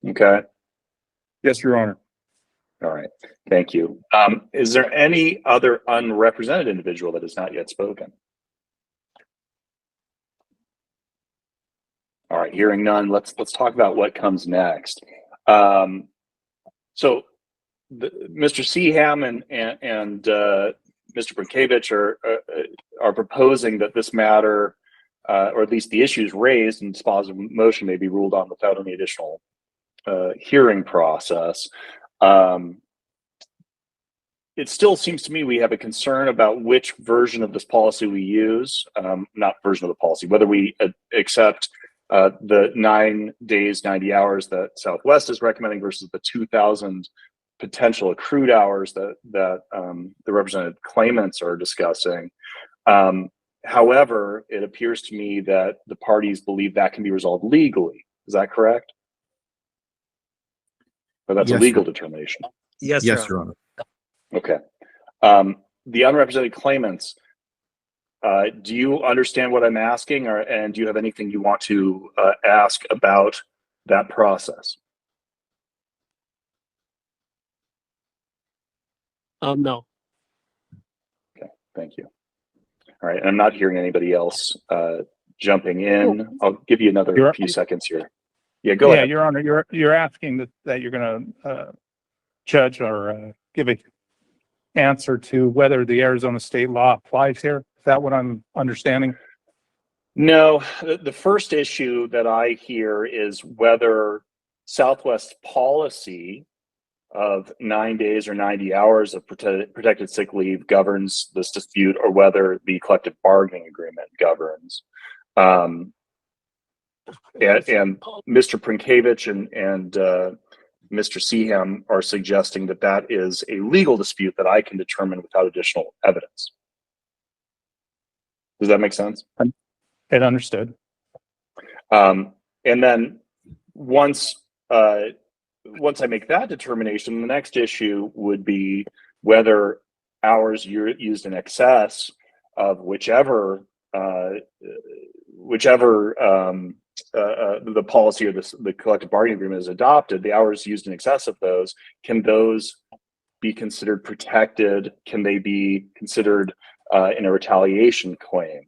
Okay. Yes, Your Honor. All right. Thank you. Is there any other unrepresented individual that has not yet spoken? All right. Hearing none, let's talk about what comes next. So Mr. Seaham and Mr. Brinkevich are proposing that this matter, or at least the issues raised in dispositive motion, may be ruled on without any additional hearing process. it still seems to me we have a concern about which version of this policy we use, not version of the policy, whether we accept the 9 days, 90 hours that Southwest is recommending versus the 2,000 potential accrued hours that the represented claimants are discussing. However, it appears to me that the parties believe that can be resolved legally. Is that correct? But that's Yes, a legal sir. determination. Yes, Yes, Your Your Honor. Okay. The unrepresented claimants, do you understand what I'm asking, and do you have anything you want to ask about that process? No. Okay, thank you. All right, and I'm not hearing anybody else jumping in. I'll give you another You're- few seconds here. Yeah, go Yeah, ahead. Your Honor, you're asking that you're gonna judge or give a answer to whether the Arizona state law applies here. Is that what I'm understanding? No, the first issue that I hear is whether Southwest policy of 9 days or 90 hours of protected sick leave governs this dispute, or whether the collective bargaining agreement governs. And Mr. Prinkevich and Mr. Seaham are suggesting that that is a legal dispute that I can determine without additional evidence. Does that make sense? It understood. And then once I make that determination, the next issue would be whether hours used in excess of whichever the policy or the collective bargaining agreement is adopted, the hours used in excess of those, can those be considered protected? Can they be considered in a retaliation claim?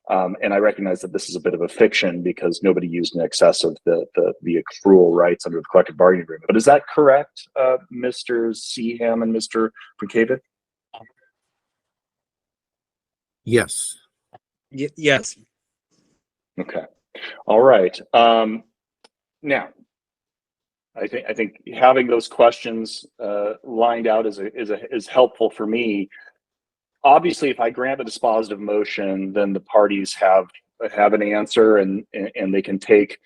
And I recognize that this is a bit of a fiction because nobody used in excess of the accrual rights under the collective bargaining agreement. But is that correct, Mr. Seaham and Mr. Prinkevich? Yes. Yes. Okay. All right. Now, I think having those questions lined out is helpful for me. Obviously, if I grant a dispositive motion, then the parties have an answer, and they can take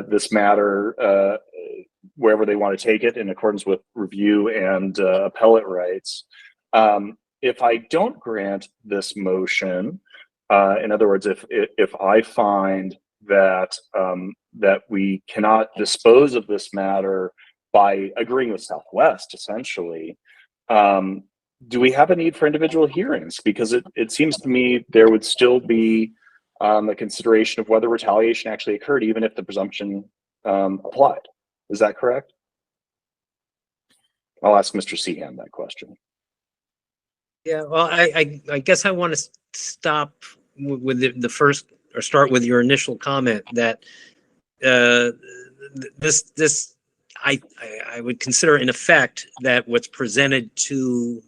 this matter wherever they want to take it in accordance with review and appellate rights. If I don't grant this motion, in other words, if I find that that we cannot dispose of this matter by agreeing with Southwest, essentially, do we have a need for individual hearings? Because it seems to me there would still be a consideration of whether retaliation actually occurred, even if the presumption applied. Is that correct? I'll ask Mr. Seaham that question. Yeah, well, I guess I want to stop with the first, or start with your initial comment that this I would consider in effect that what's presented to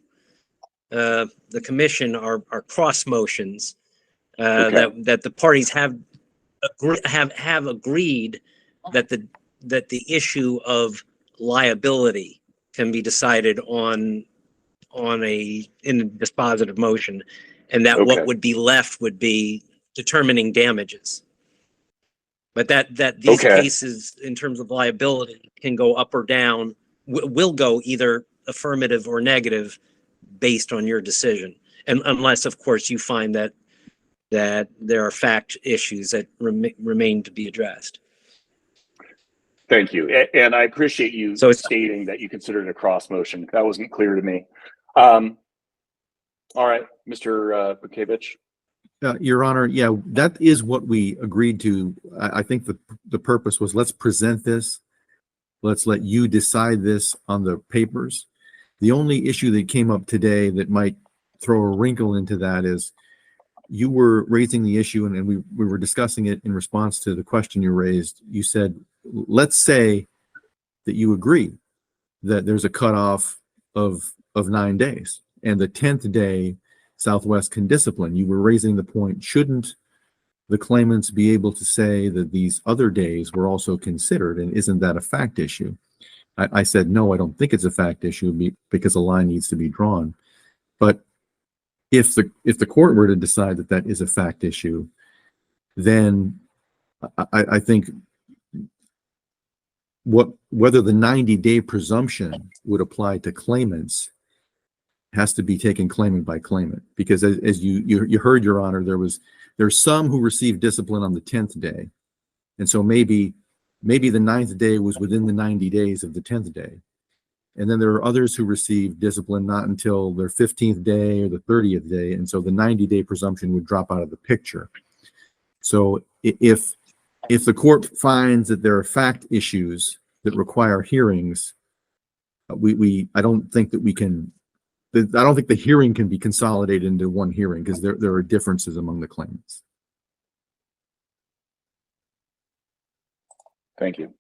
the commission are cross motions Okay. that the parties have agreed that the issue of liability can be decided in a dispositive motion, and that Okay. what would be left would be determining damages. But that these Okay. cases in terms of liability can go up or down, will go either affirmative or negative based on your decision. And unless, of course, you find that there are fact issues that remain to be addressed. Thank you. And I appreciate you So it's- stating that you consider it a cross motion. That wasn't clear to me. All right, Mr. Prinkevich. Your Honor, yeah, that is what we agreed to. I think the purpose was, let's present this. Let's let you decide this on the papers. The only issue that came up today that might throw a wrinkle into that is you were raising the issue, and we were discussing it in response to the question you raised. You said, let's say that you agree that there's a cutoff of 9 days, and the 10th day Southwest can discipline. You were raising the point, shouldn't the claimants be able to say that these other days were also considered, and isn't that a fact issue? I said, no, I don't think it's a fact issue because a line needs to be drawn. But if the court were to decide that that is a fact issue, then I think whether the 90-day presumption would apply to claimants has to be taken claimant by claimant, because as you heard, Your Honor, there's some who received discipline on the 10th day, and so maybe the 9th day was within the 90 days of the 10th day, and then there are others who received discipline not until their 15th day or the 30th day, and so the 90-day presumption would drop out of the picture. So if the court finds that there are fact issues that require hearings, I don't think that we can. I don't think the hearing can be consolidated into one hearing because there are differences among the claimants. Thank you.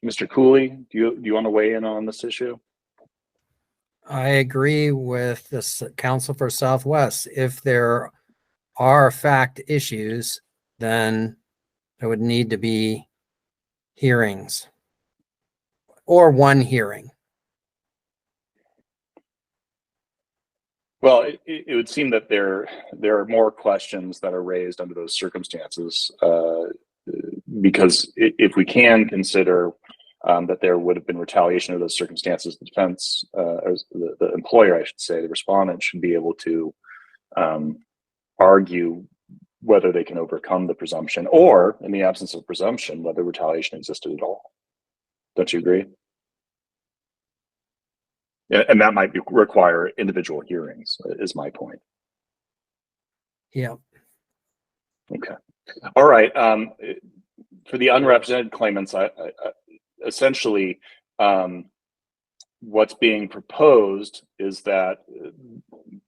Mr. Cooley, do you want to weigh in on this issue? I agree with the Council for Southwest. If there are fact issues, then there would need to be hearings or one hearing. Well, it would seem that there are more questions that are raised under those circumstances, because if we can consider that there would have been retaliation of those circumstances, the defense, or the employer, I should say, the respondent should be able to argue whether they can overcome the presumption, or in the absence of presumption, whether retaliation existed at all. Don't you agree? And that might require individual hearings, is my point. Yeah. Okay. All right. For the unrepresented claimants, I essentially, what's being proposed is that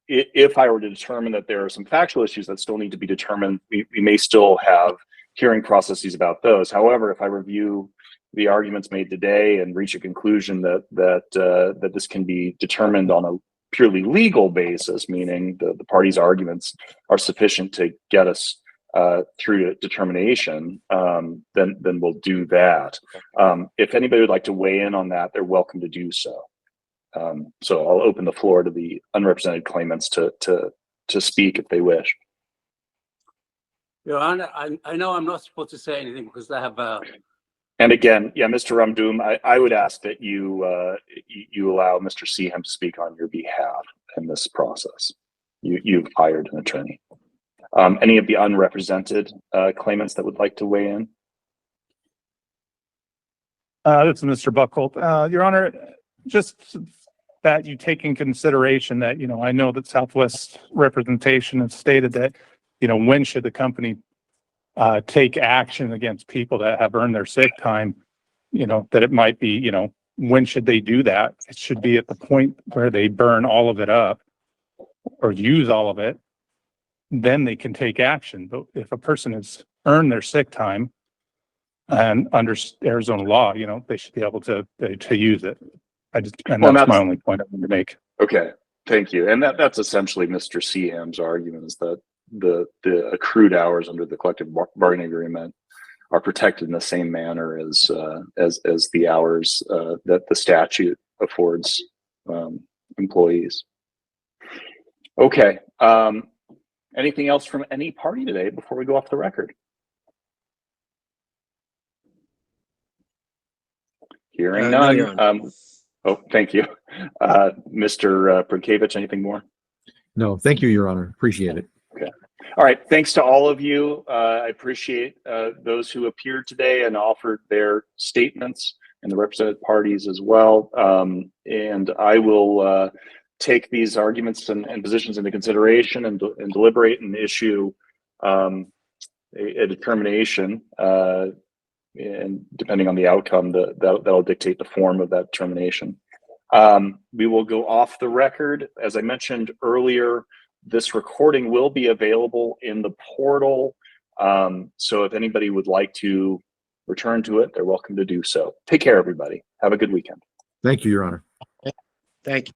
if I were to determine that there are some factual issues that still need to be determined, we may still have hearing processes about those. However, if I review the arguments made today and reach a conclusion that this can be determined on a purely legal basis, meaning the parties' arguments are sufficient to get us through to determination, then we'll do that. If anybody would like to weigh in on that, they're welcome to do so. So I'll open the floor to the unrepresented claimants to speak if they wish. Your Honor, I know I'm not supposed to say anything because I have And again, yeah, Mr. Ramdoom, I would ask that you allow Mr. Seaham to speak on your behalf in this process. You've hired an attorney. Any of the unrepresented claimants that would like to weigh in? This is Mr. Buckholt. Your Honor, just that you take in consideration that, I know that Southwest representation has stated that, when should the company take action against people that have earned their sick time, that it might be, when should they do that? It should be at the point where they burn all of it up or use all of it, then they can take action. But if a person has earned their sick time and under Arizona law, they should be able to use it. That's my only point I want to make. Okay, thank you. And that's essentially Mr. Seaham's argument, is that the accrued hours under the collective bargaining agreement are protected in the same manner as the hours that the statute affords employees. Okay. Anything else from any party today before we go off the record? Hearing none. No, Oh, thank you. Mr. Perkavich, anything more? No, thank you, Your Honor. Appreciate it. Okay. All right. Thanks to all of you. I appreciate those who appeared today and offered their statements, and the represented parties as well. And I will take these arguments and positions into consideration and deliberate and issue a determination. And depending on the outcome, that'll dictate the form of that determination. We will go off the record. As I mentioned earlier, this recording will be available in the portal. So if anybody would like to return to it, they're welcome to do so. Take care, everybody. Have a good weekend. Thank you, Your Honor. Thank you.